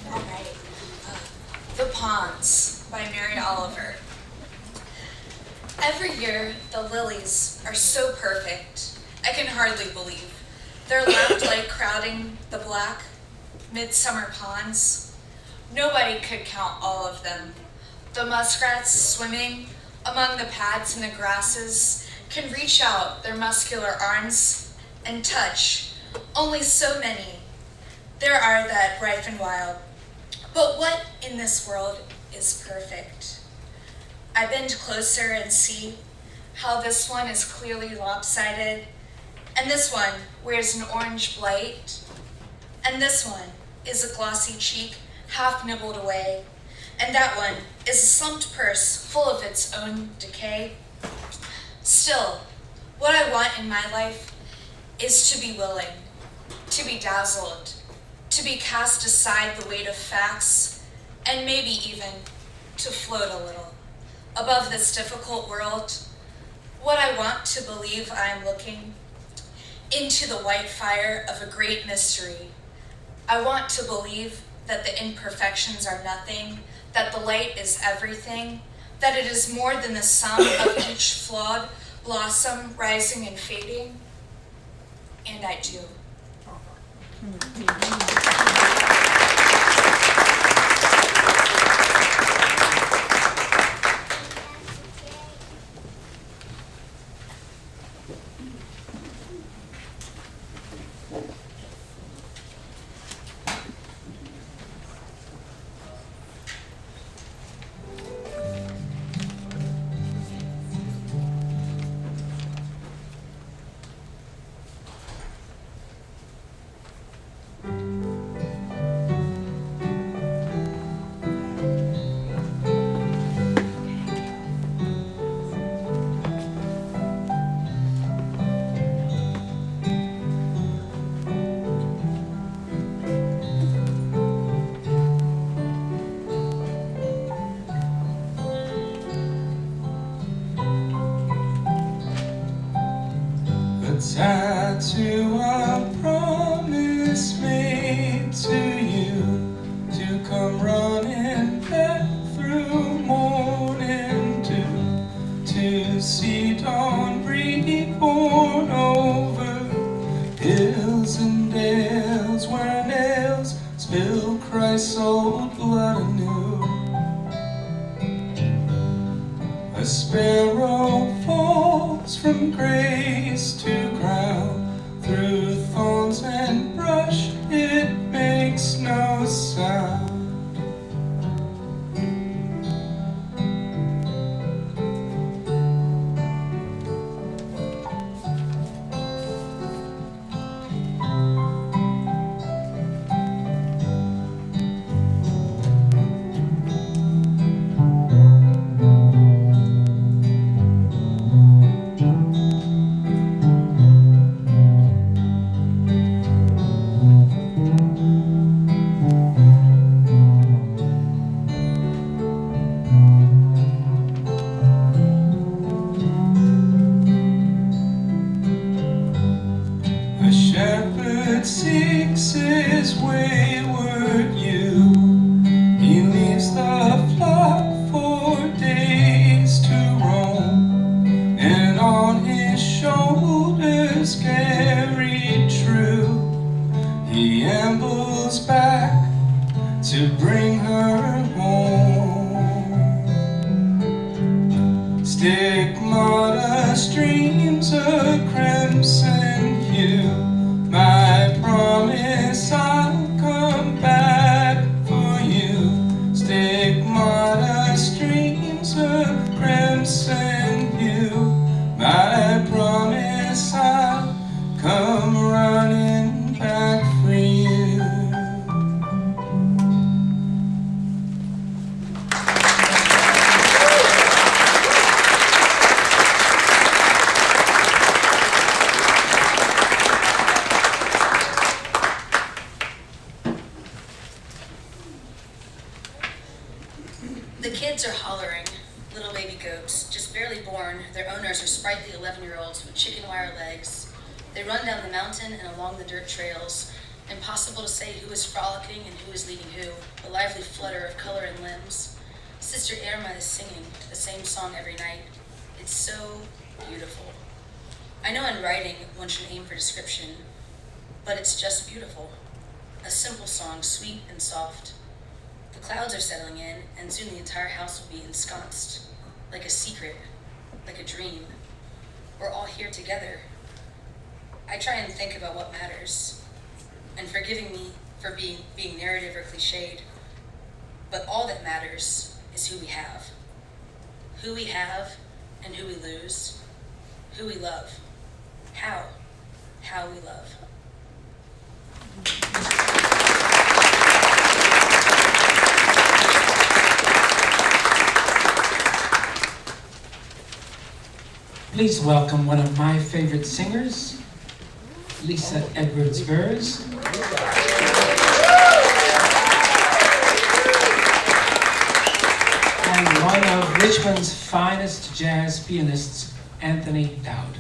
All right. Oliver. Every year, the lilies are so perfect, I can hardly believe. Their lamplight crowding the black midsummer ponds. Nobody could count all of them. The muskrats swimming among the pads and the grasses can reach out their muscular arms and touch. Only so many there are that ripe and wild. But what in this world is perfect? I bend closer and see how this one is clearly lopsided, and this one wears an orange blight, and this one is a glossy cheek half nibbled away, and that one is a slumped purse full of its own decay. Still, what I want in my life is to be willing, to be dazzled, to be cast aside the weight of facts, and maybe even to float a little above this difficult world. What I want to believe I am looking into the white fire of a great mystery. I want to believe that the imperfections are nothing, that the light is everything, that it is more than the sum of each flawed blossom rising and fading. And I do. Tattoo a promise made to you to come running back through morning dew, to see dawn reborn over hills and dales where nails spill Christ's old blood anew. A sparrow falls from grace to ground, through thorns and brush it makes no sound. Seeks his wayward ewe. He leaves the flock for days to roam, and on his shoulders carried true, he ambles back to bring her home. Stigmata streams a crimson hue. My promise, I'll come back for you. Stigmata streams of crimson hue. My promise, I'll come running back for you. The kids are hollering, little baby goats, just barely born. Their owners are sprightly 11-year-olds with chicken wire legs. They run down the mountain and along the dirt trails. Impossible to say who is frolicking and who is leading who, a lively flutter of color in limbs. Sister Irma is singing the same song every night. It's so beautiful. I know in writing one should aim for description, but it's just beautiful. A simple song, sweet and soft. The clouds are settling in, and soon the entire house will be ensconced, like a secret, like a dream. We're all here together. I try and think about what matters, and forgiving me for being narrative or cliched, but all that matters is who we have. Who we have and who we lose, who we love, how we love. Please welcome one of my favorite singers, Lisa Edwards-Burrs. And one of Richmond's finest jazz pianists, Anthony Dowd.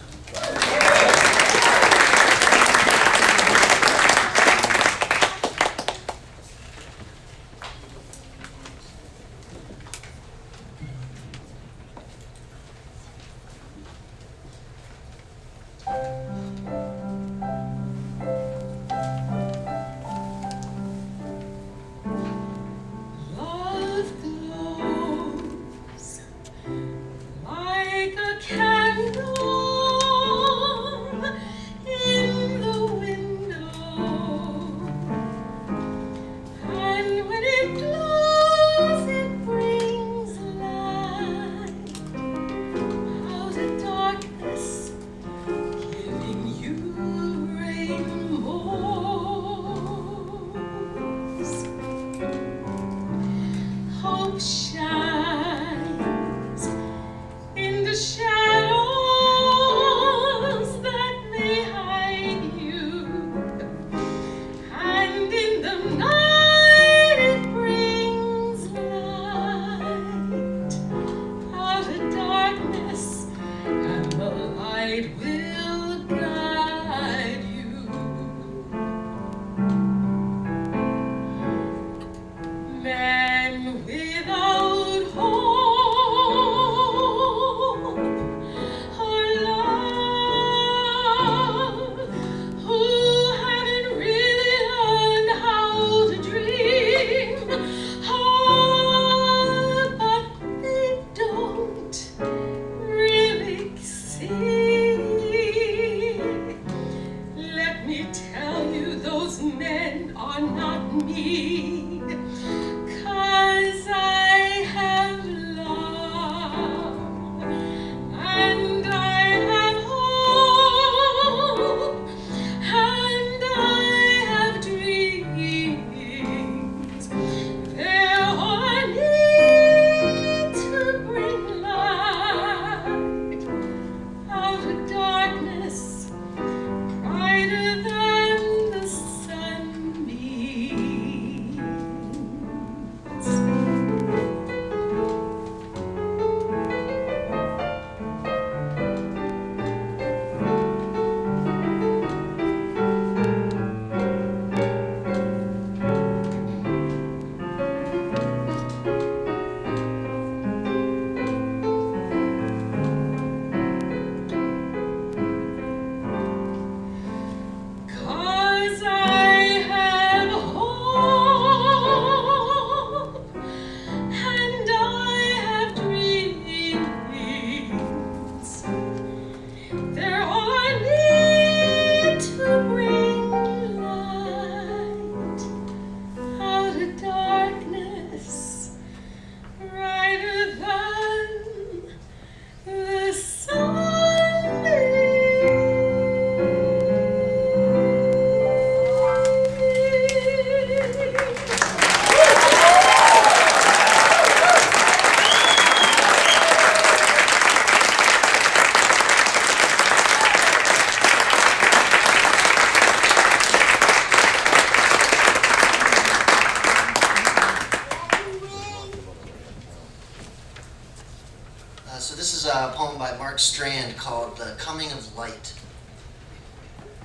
So this is a poem by Mark Strand called The Coming of Light.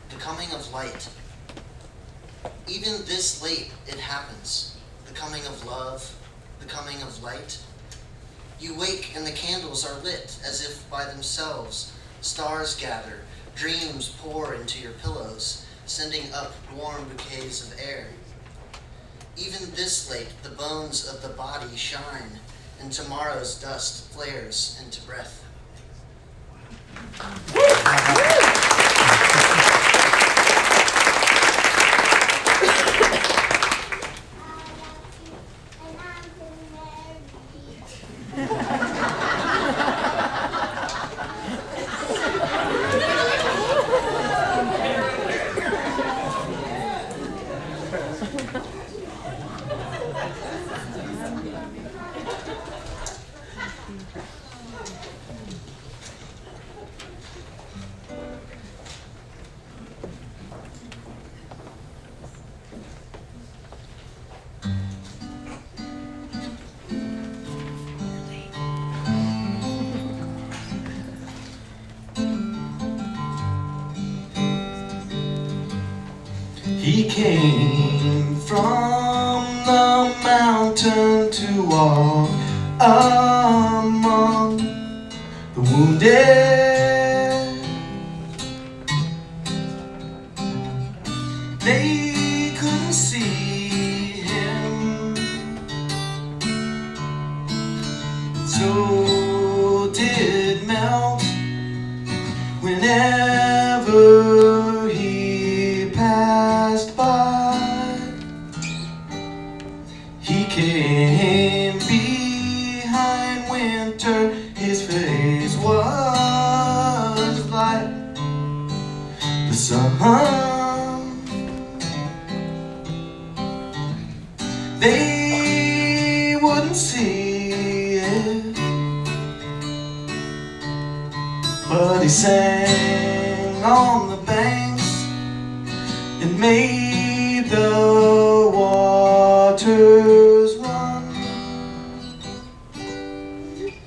The coming of light. Even this late it happens. The coming of love, the coming of light. You wake and the candles are lit as if by themselves. Stars gather, dreams pour into your pillows, sending up warm bouquets of air. Even this late, the bones of the body shine, and tomorrow's dust flares into breath. He came from the mountain to walk among the wounded. They couldn't see him, so did melt whenever he passed by. He came behind winter, his face was like the sun. They wouldn't see it, but he sang on the banks and made the waters run.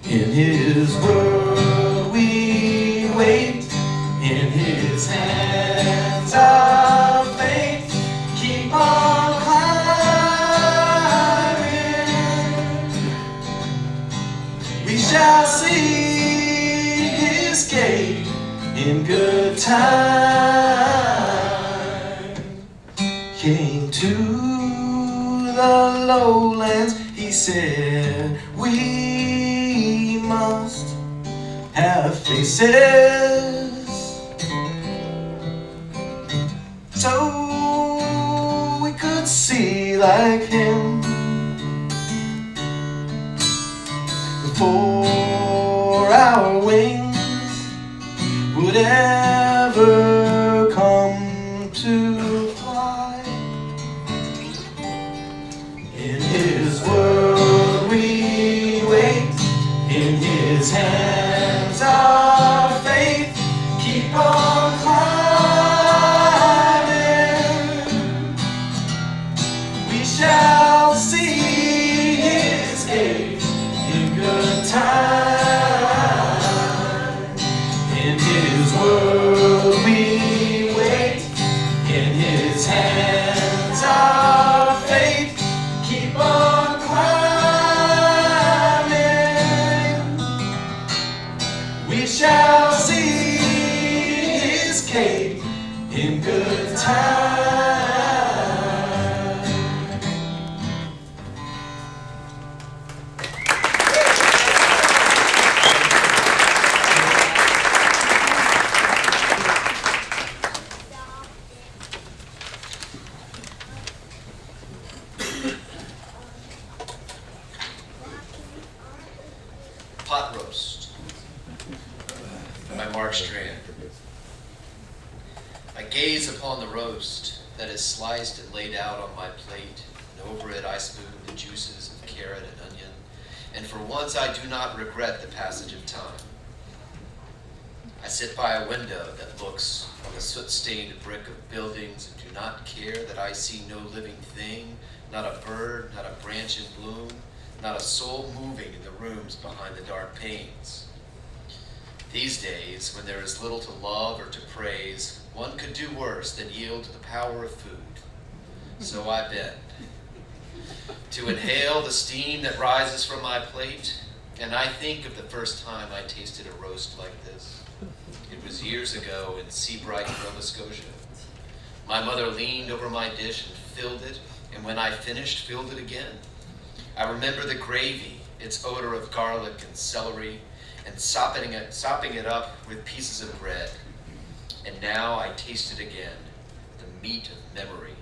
In his world we wait, in his hands our faith. Keep on climbing, we shall see his gate in good time. Came to the lowlands, he said, we must have faces, so we could see like him. Before our wings would ever come to fly, in his world we wait, in his hands our faith. Keep on climbing, we shall see his gate in good time. In his world we wait, in his hands our faith. Keep on climbing, we shall see his gate in good time. Pot Roast by Mark Strand. I gaze upon the roast that is sliced and laid out on my plate, and over it I spoon the juices of carrot and onion, and for once I do not regret the passage of time. I sit by a window that looks on the soot-stained brick of buildings and do not care that I see no living thing, not a bird, not a branch in bloom, not a soul moving in the rooms behind the dark panes. These days, when there is little to love or to praise, one could do worse than yield to the power of food. So I bend to inhale the steam that rises from my plate And I think of the first time I tasted a roast like this. It was years ago in Seabright, Nova Scotia. My mother leaned over my dish and filled it, and when I finished, filled it again. I remember the gravy, its odor of garlic and celery, and sopping it up with pieces of bread. And now I taste it again, the meat of memory,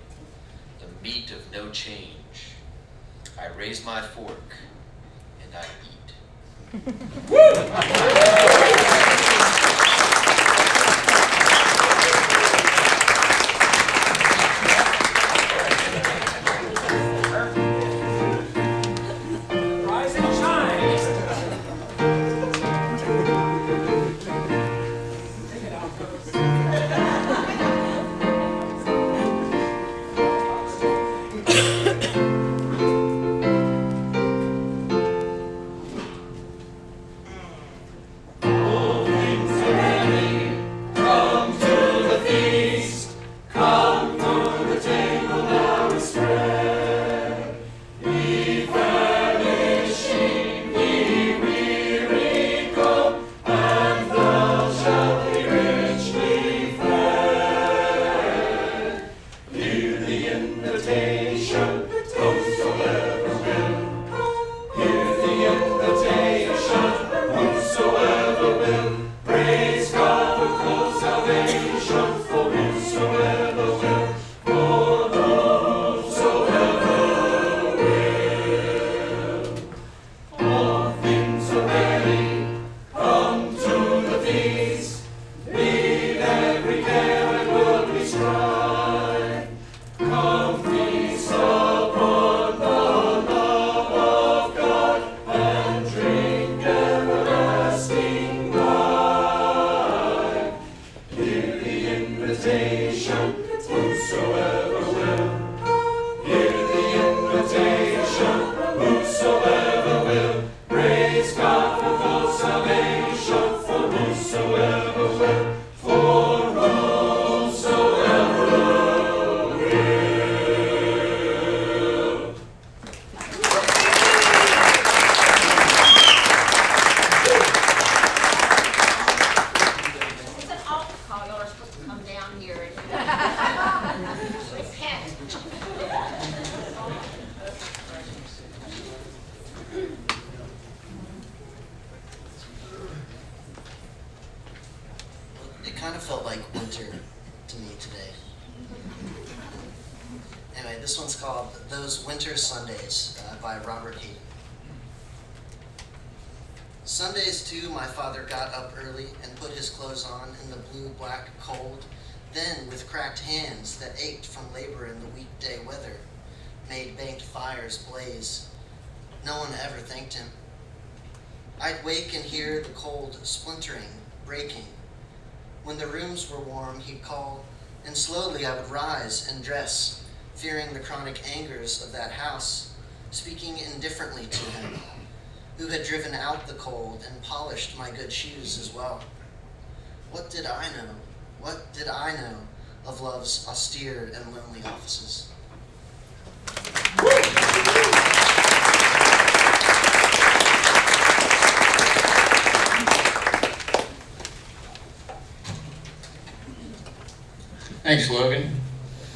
the meat of no change. I raise my fork, and I eat. Rise and shine. Take it out. It kind of felt like winter to me today. Anyway, this one's called Those Winter Sundays by Robert Hayden. Sundays too, my father got up early and put his clothes on in the blue-black cold, then with cracked hands that ached from labor in the weekday weather, made banked fires blaze. No one ever thanked him. I'd wake and hear the cold splintering, breaking. When the rooms were warm, he'd call, and slowly I would rise and dress, fearing the chronic angers of that house, speaking indifferently to him, who had driven out the cold and polished my good shoes as well. What did I know? What did I know of love's austere and lonely offices? Thanks, Logan.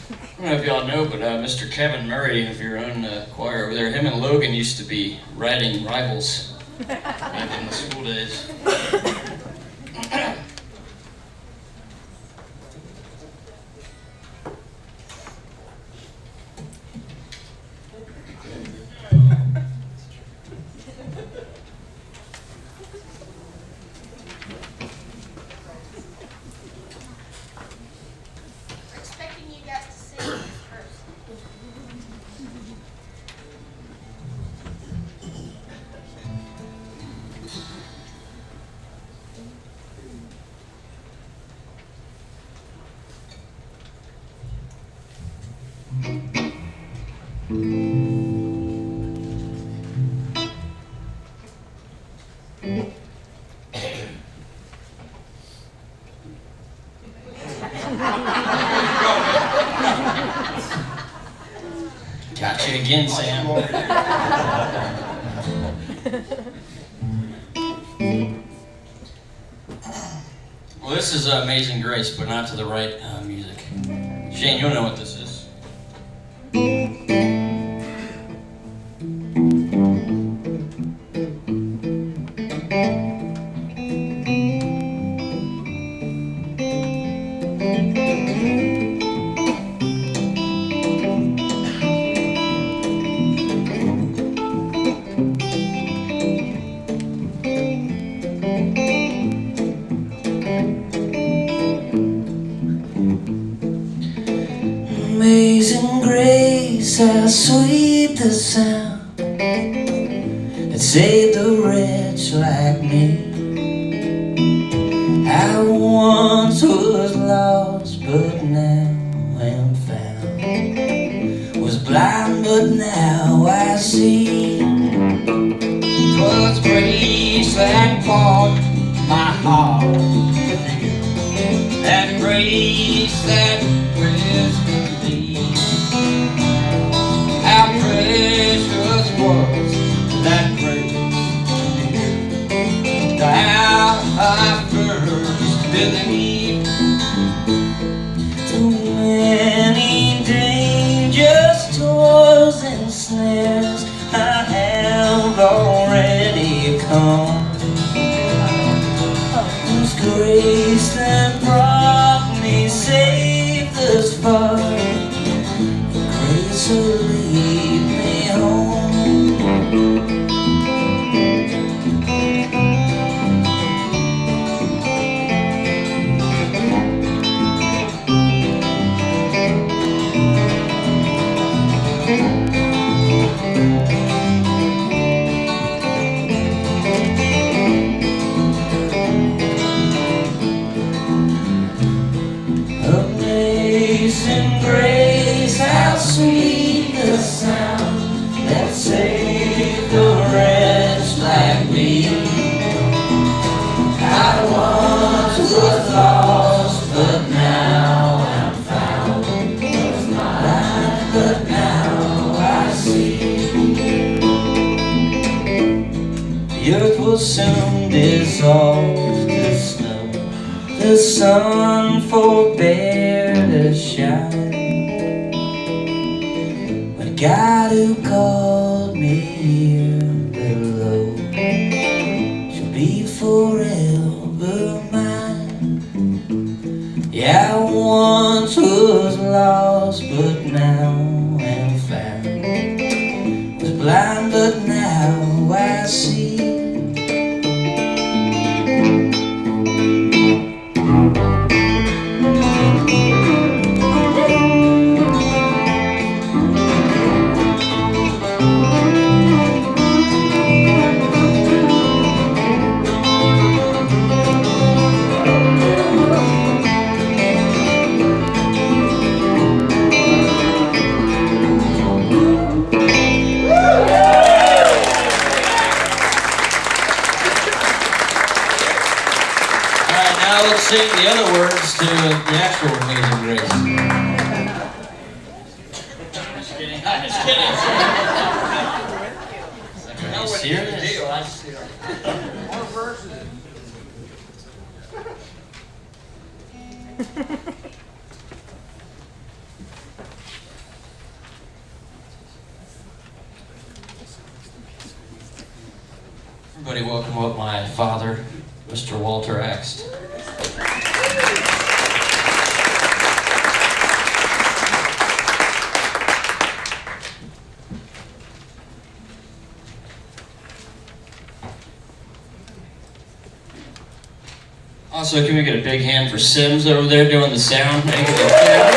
I don't know if y'all know, but Mr. Kevin Murray of your own choir over there, him and Logan used to be writing rivals back in the school days. Got you again, Sam. This is Amazing Grace, but not to the right music. Shane, you'll know what this is. Amazing grace, how sweet the sound that saved a wretch like me. I once was lost, but now am found. Was blind, but now I see. 'Twas grace that caused my heart to feel, that grace that rescued me. How precious was that grace, how I first believed. Too many dangers, toils and snares I have already come. It was grace that brought me safe thus far. Grace will lead me home. Amazing grace, how sweet the sound that saved a wretch like me. I once was lost, but now I'm found. Was blind, but now I see. The earth will soon dissolve to snow. The sun forbear to shine, but God who called me here below shall be forever mine. Yeah, I once was lost, but now am found. Was blind, but now I see. Now let's sing the other words to the actual Amazing Grace. Just kidding. I'm just kidding. Are you serious? More verses. Everybody welcome up my father, Mr. Walter Axt. Also, can we get a big hand for Sims over there doing the sound? Yeah.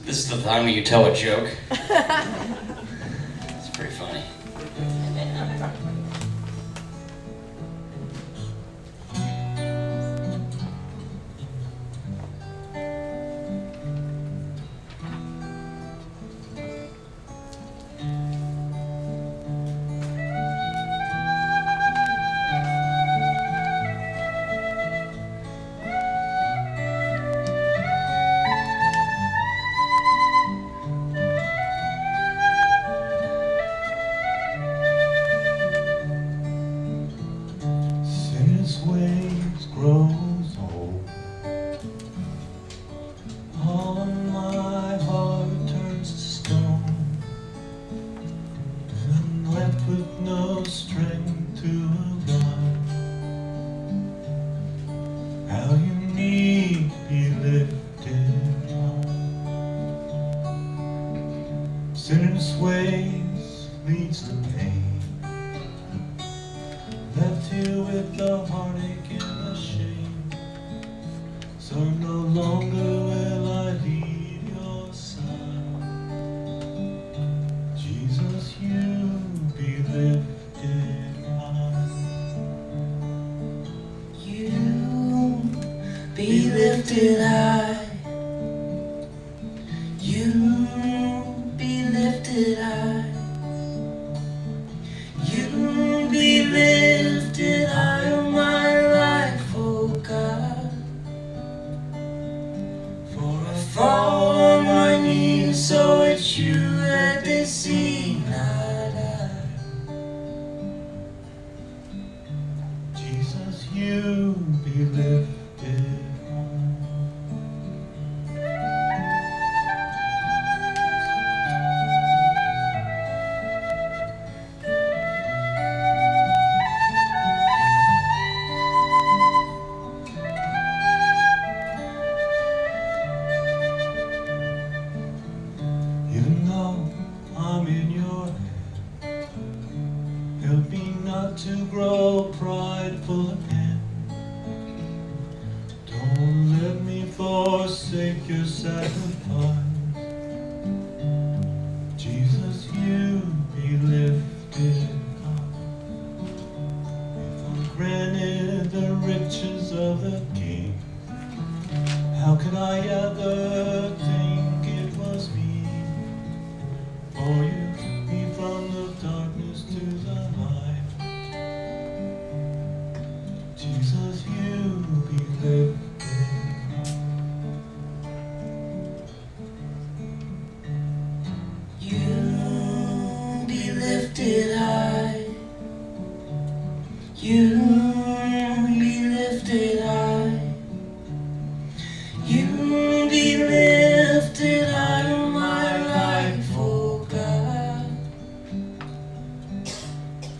This is the time when you tell a joke. It's pretty funny. to arrive. How you need to be lifted high. Sinners' ways leads to pain. Left here with the heartache and the shame. So no longer will I leave your side. Jesus, you be lifted high. You be lifted high. You be lifted high. You be lifted high on my life, oh God. For I fall on my knees, so it's you that they see, not I. Jesus, you be lifted even though I'm in your hand. Help me not to grow prideful again. Don't let me forsake your sacrifice. Jesus, you be lifted high. If I'm granted the riches of the King, how could I ever think it was me? For you took me from the darkness to the light. Jesus, you be lifted high. You be lifted high. You be lifted high. You be lifted high on my life, oh God.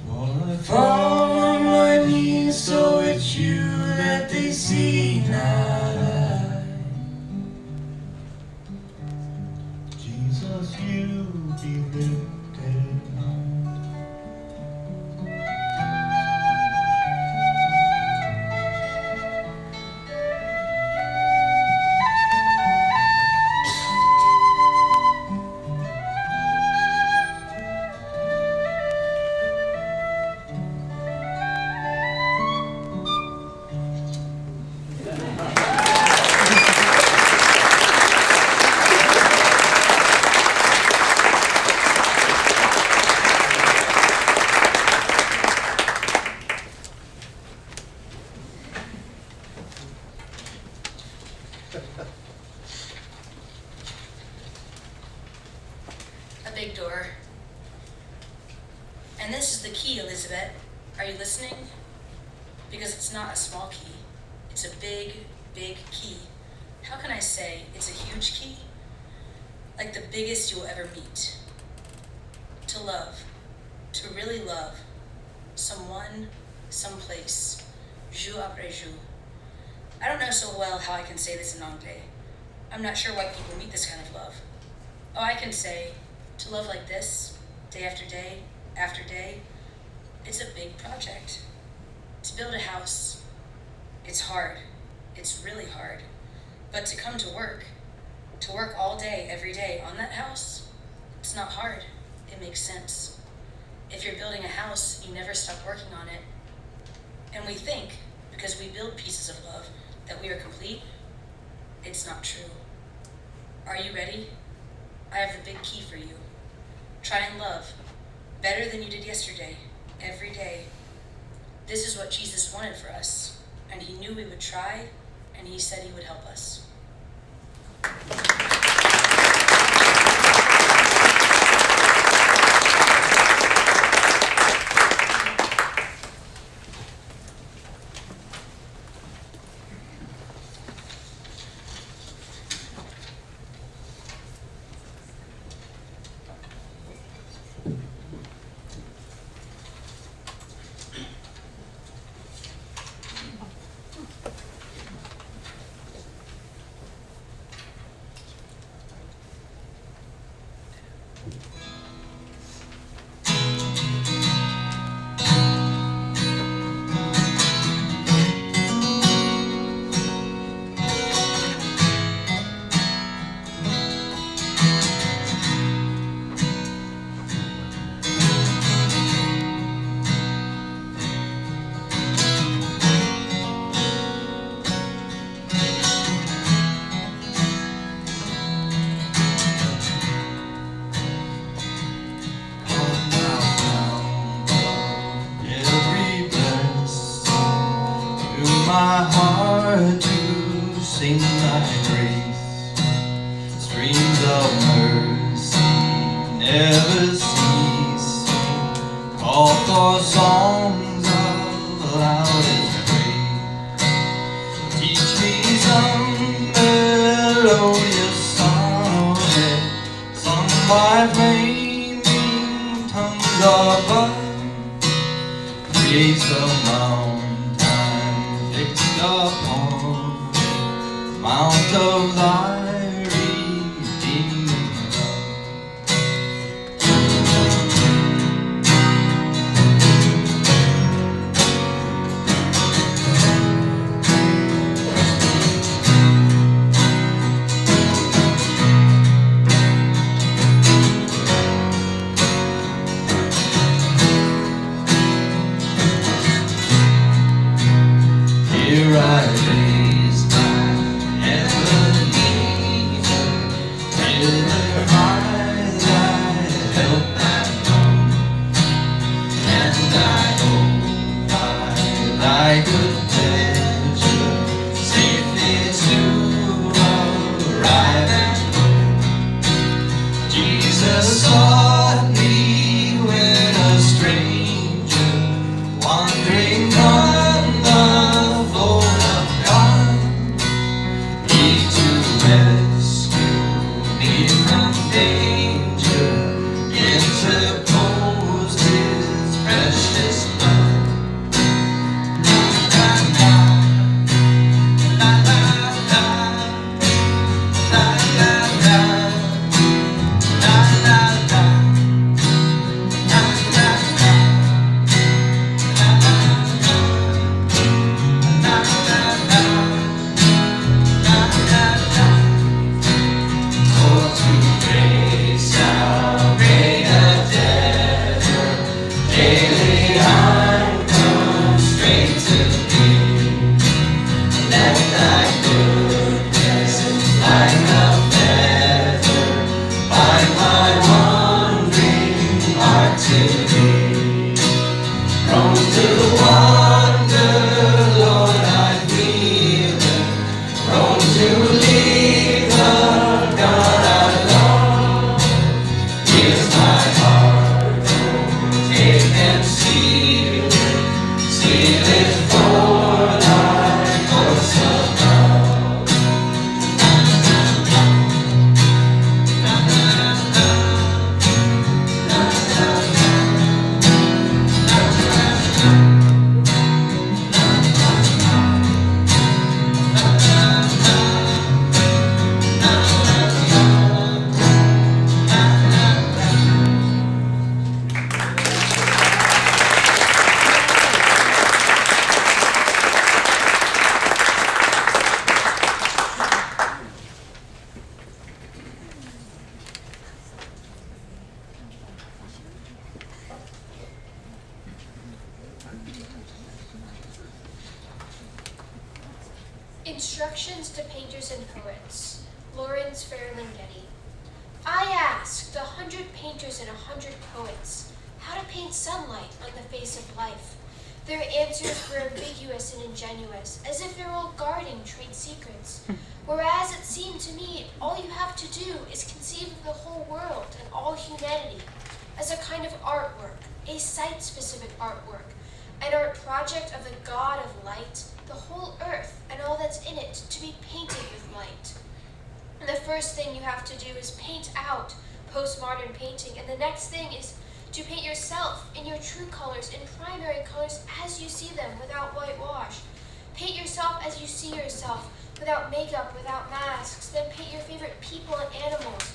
For I Fall on my knees, so it's you that they see, not I. Jesus, you be lifted high. A big door. And this is the key, Elizabeth. Are you listening? Because it's not a small key. It's a big, big key. How can I say it's a huge key? Like the biggest you'll ever meet. To love. To really love. Someone, someplace. Jour après jour. I don't know so well how I can say this in Anglais. I'm not sure why people meet this kind of love. Oh, I can say, to love like this, day after day, after day, it's a big project. To build a house, it's hard. It's really hard. But to come to work all day, every day on that house, it's not hard. It makes sense. If you're building a house, you never stop working on it. And we think, because we build pieces of love, that we are complete. It's not true. Are you ready? I have the big key for you. Try and love, better than you did yesterday, every day. This is what Jesus wanted for us, and he knew we would try, and he said he would help us. my heart to sing thy grace. Streams of mercy never cease. Call for songs of loudest praise. Teach me some melodious sonnet, sung by flaming tongues above. Create the mountain fixed upon the mount of thy redeeming love. Here I raise my Ebenezer, hither by thy help and own, and I hope by thy good pleasure safely to arrive at home. Jesus sought me when a stranger, wandering from the fold of God, he to rescue me from danger interposed his precious blood. La la la, la la la, la la la, la la la. Daily I'm constrained to thee. Let thy goodness like a feather bind my wandering heart to thee. Prone to wander, Lord, I feel it. Prone to leave the God I love. Here's my heart, oh, take and seal it for thy course of love. Instructions to Painters and Poets, Lawrence Fairland Getty. I asked 100 painters and 100 poets how to paint sunlight on the face of life. Their answers were ambiguous and ingenuous, as if they were all guarding trade secrets. Whereas it seemed to me, all you have to do is conceive of the whole world and all humanity as a kind of artwork, a site-specific artwork, an art project of the God of light, the whole earth and all that's in it to be painted with light. And the first thing you have to do is paint out postmodern painting, and the next thing is to paint yourself in your true colors, in primary colors as you see them, without whitewash. Paint yourself as you see yourself, without makeup, without masks. Then paint your favorite people and animals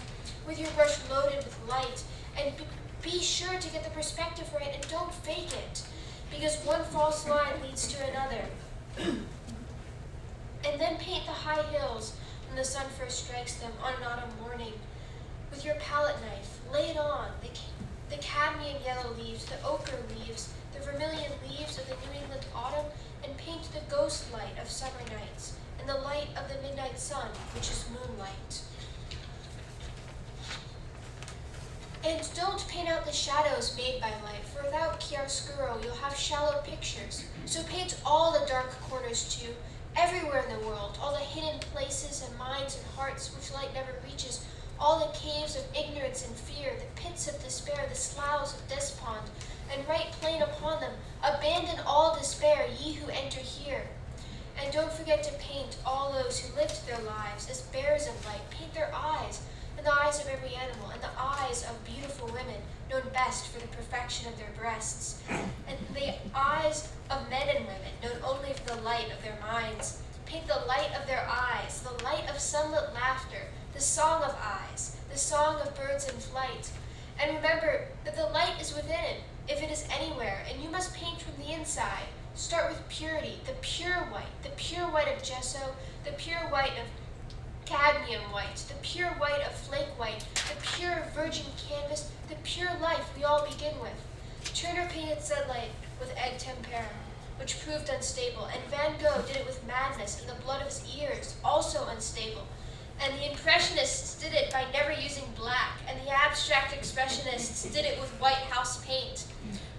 with your brush loaded with light, and be sure to get the perspective right and don't fake it, because one false line leads to another. And then paint the high hills when the sun first strikes them on an autumn morning. With your palette knife, lay it on, the cadmium yellow leaves, the ochre leaves, the vermilion leaves of the New England autumn, and paint the ghost light of summer nights, and the light of the midnight sun, which is moonlight. And don't paint out the shadows made by light, for without chiaroscuro you'll have shallow pictures. So paint all the dark corners too, everywhere in the world, all the hidden places and minds and hearts which light never reaches, all the caves of ignorance and fear, the pits of despair, the sloughs of despond, and write plain upon them, abandon all despair, ye who enter here. And don't forget to paint all those who lived their lives as bearers of light. Paint their eyes, and the eyes of every animal, and the eyes of beautiful women, known best for the perfection of their breasts, and the eyes of men and women, known only for the light of their minds. Paint the light of their eyes, the light of sunlit laughter, the song of eyes, the song of birds in flight. And remember that the light is within, if it is anywhere, and you must paint from the inside. Start with purity, the pure white of gesso, the pure white of cadmium white, the pure white of flake white, the pure virgin canvas, the pure life we all begin with. Turner painted sunlight with egg tempera, which proved unstable, and Van Gogh did it with madness and the blood of his ears, also unstable. And the Impressionists did it by never using black, and the Abstract Expressionists did it with white house paint.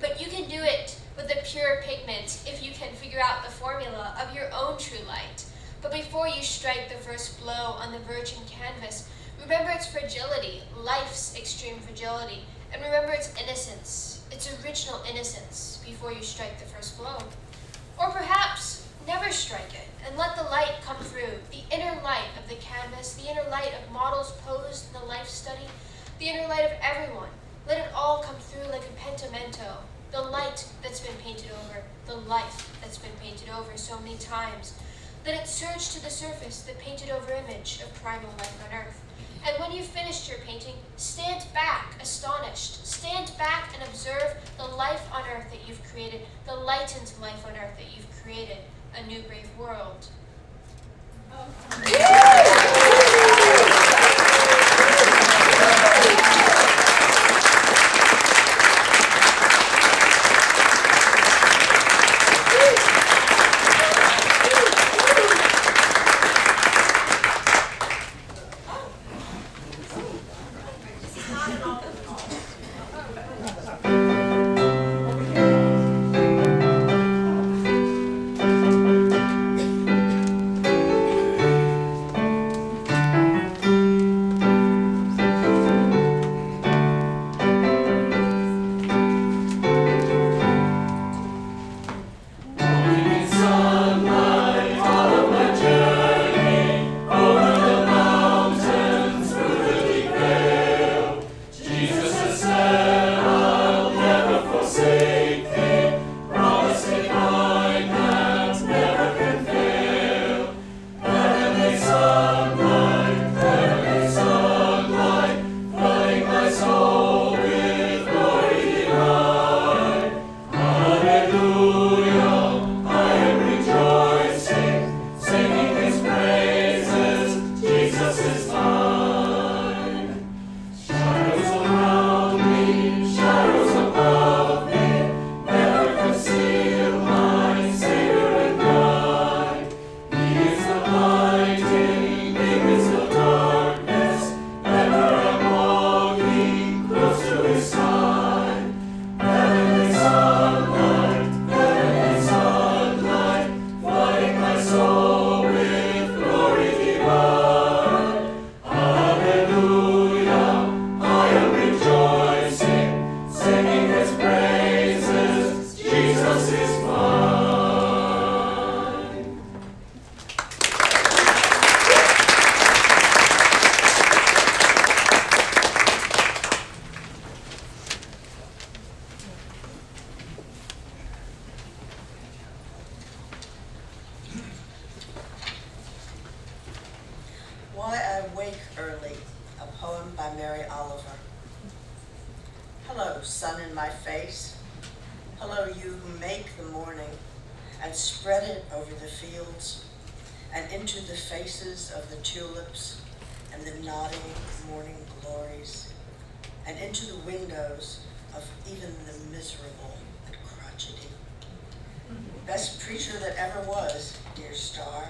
But you can do it with the pure pigment if you can figure out the formula of your own true light. But before you strike the first blow on the virgin canvas, remember its fragility, life's extreme fragility, and remember its innocence, its original innocence, before you strike the first blow. Or perhaps never strike it, and let the light come through, the inner light of the canvas, the inner light of models posed in the life study, the inner light of everyone. Let it all come through like a pentimento, the light that's been painted over, the life that's been painted over so many times. Let it surge to the surface, the painted over image of primal life on earth. And when you've finished your painting, stand back, astonished. Stand back and observe the life on earth that you've created, the lightened life on earth that you've created, a new brave world. Why I Wake Early, a poem by Mary Oliver. Hello, sun in my face. Hello, you who make the morning and spread it over the fields and into the faces of the tulips and the nodding morning glories and into the windows of even the miserable and crotchety. Best preacher that ever was, dear star,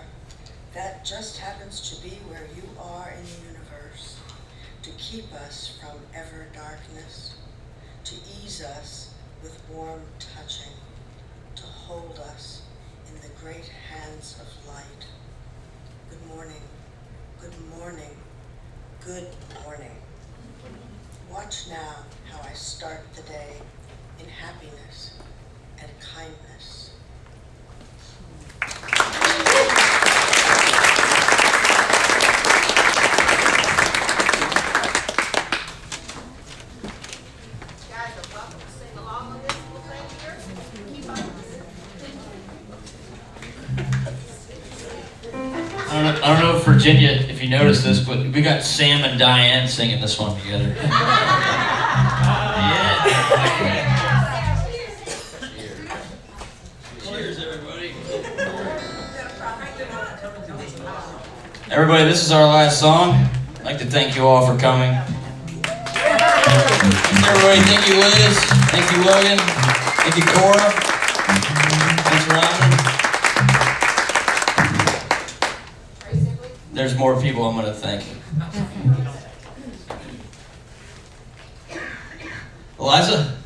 that just happens to be where you are in the universe. to keep us from ever darkness, to ease us with warm touching, to hold us in the great hands of light. Good morning, good morning, good morning. Watch now how I start the day in happiness and kindness. I don't know if Virginia, if you noticed this, but we got Sam and Diane singing this one together. Cheers, everybody. Everybody, this is our last song. I'd like to thank you all for coming. Everybody, thank you, Liz. Thank you, Logan. Thank you, Cora. Thanks for having me. There's more people I'm going to thank. Eliza?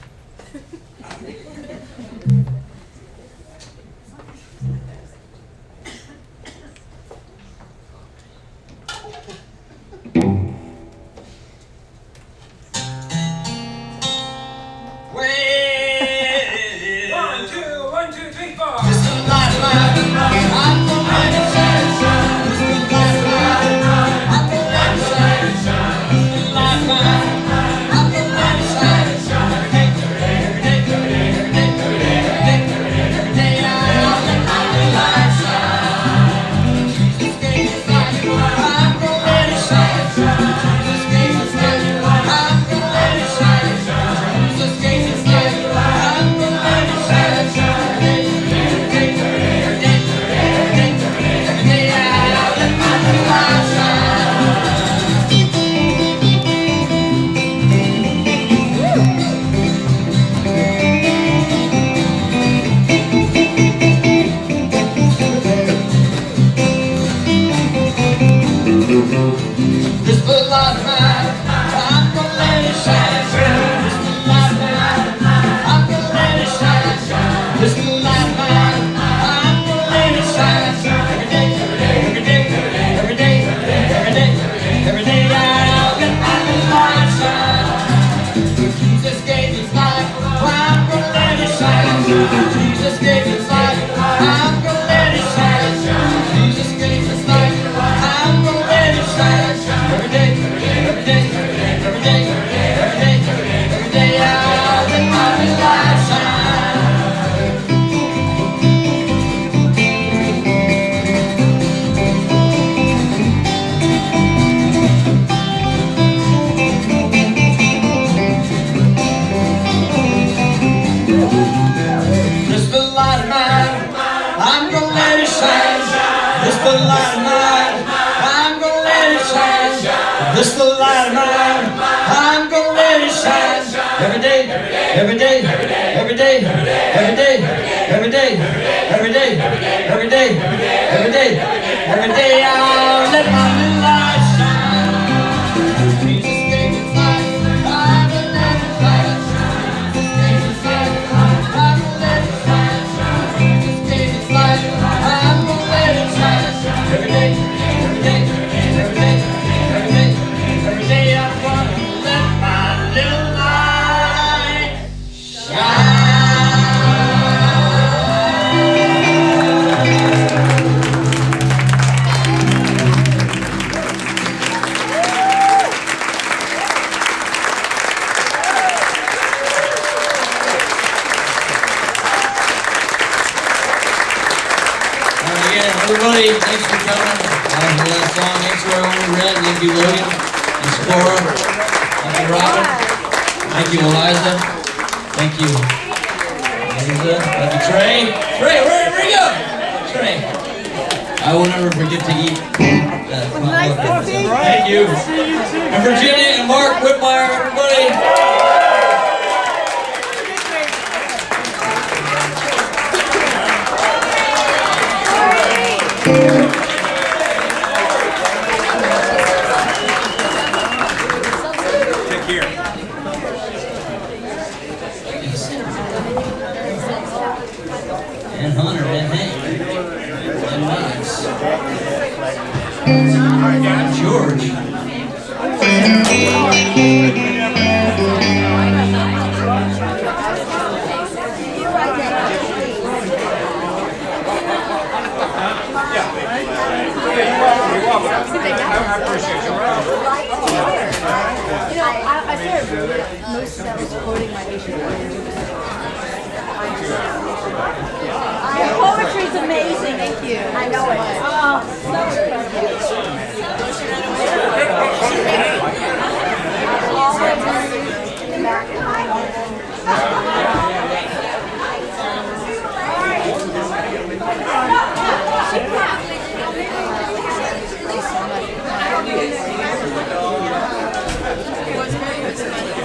Everybody, thanks for coming. That was the last song. Thanks to our own Red. Thank you, Logan. Thanks, Cora. Thank you, Robin. Thank you, Eliza. Thank you, Eliza. Thank you, Trey. Trey, wherever you go? Trey. I will never forget to eat that. Nice to see you. Thank you. And Virginia and Mark Whitmire, everybody. and Hunter and Hank and Max. George. I started really, most of that was quoting my Haitian Creole. Your poetry's amazing. Thank you. I know it. Oh, so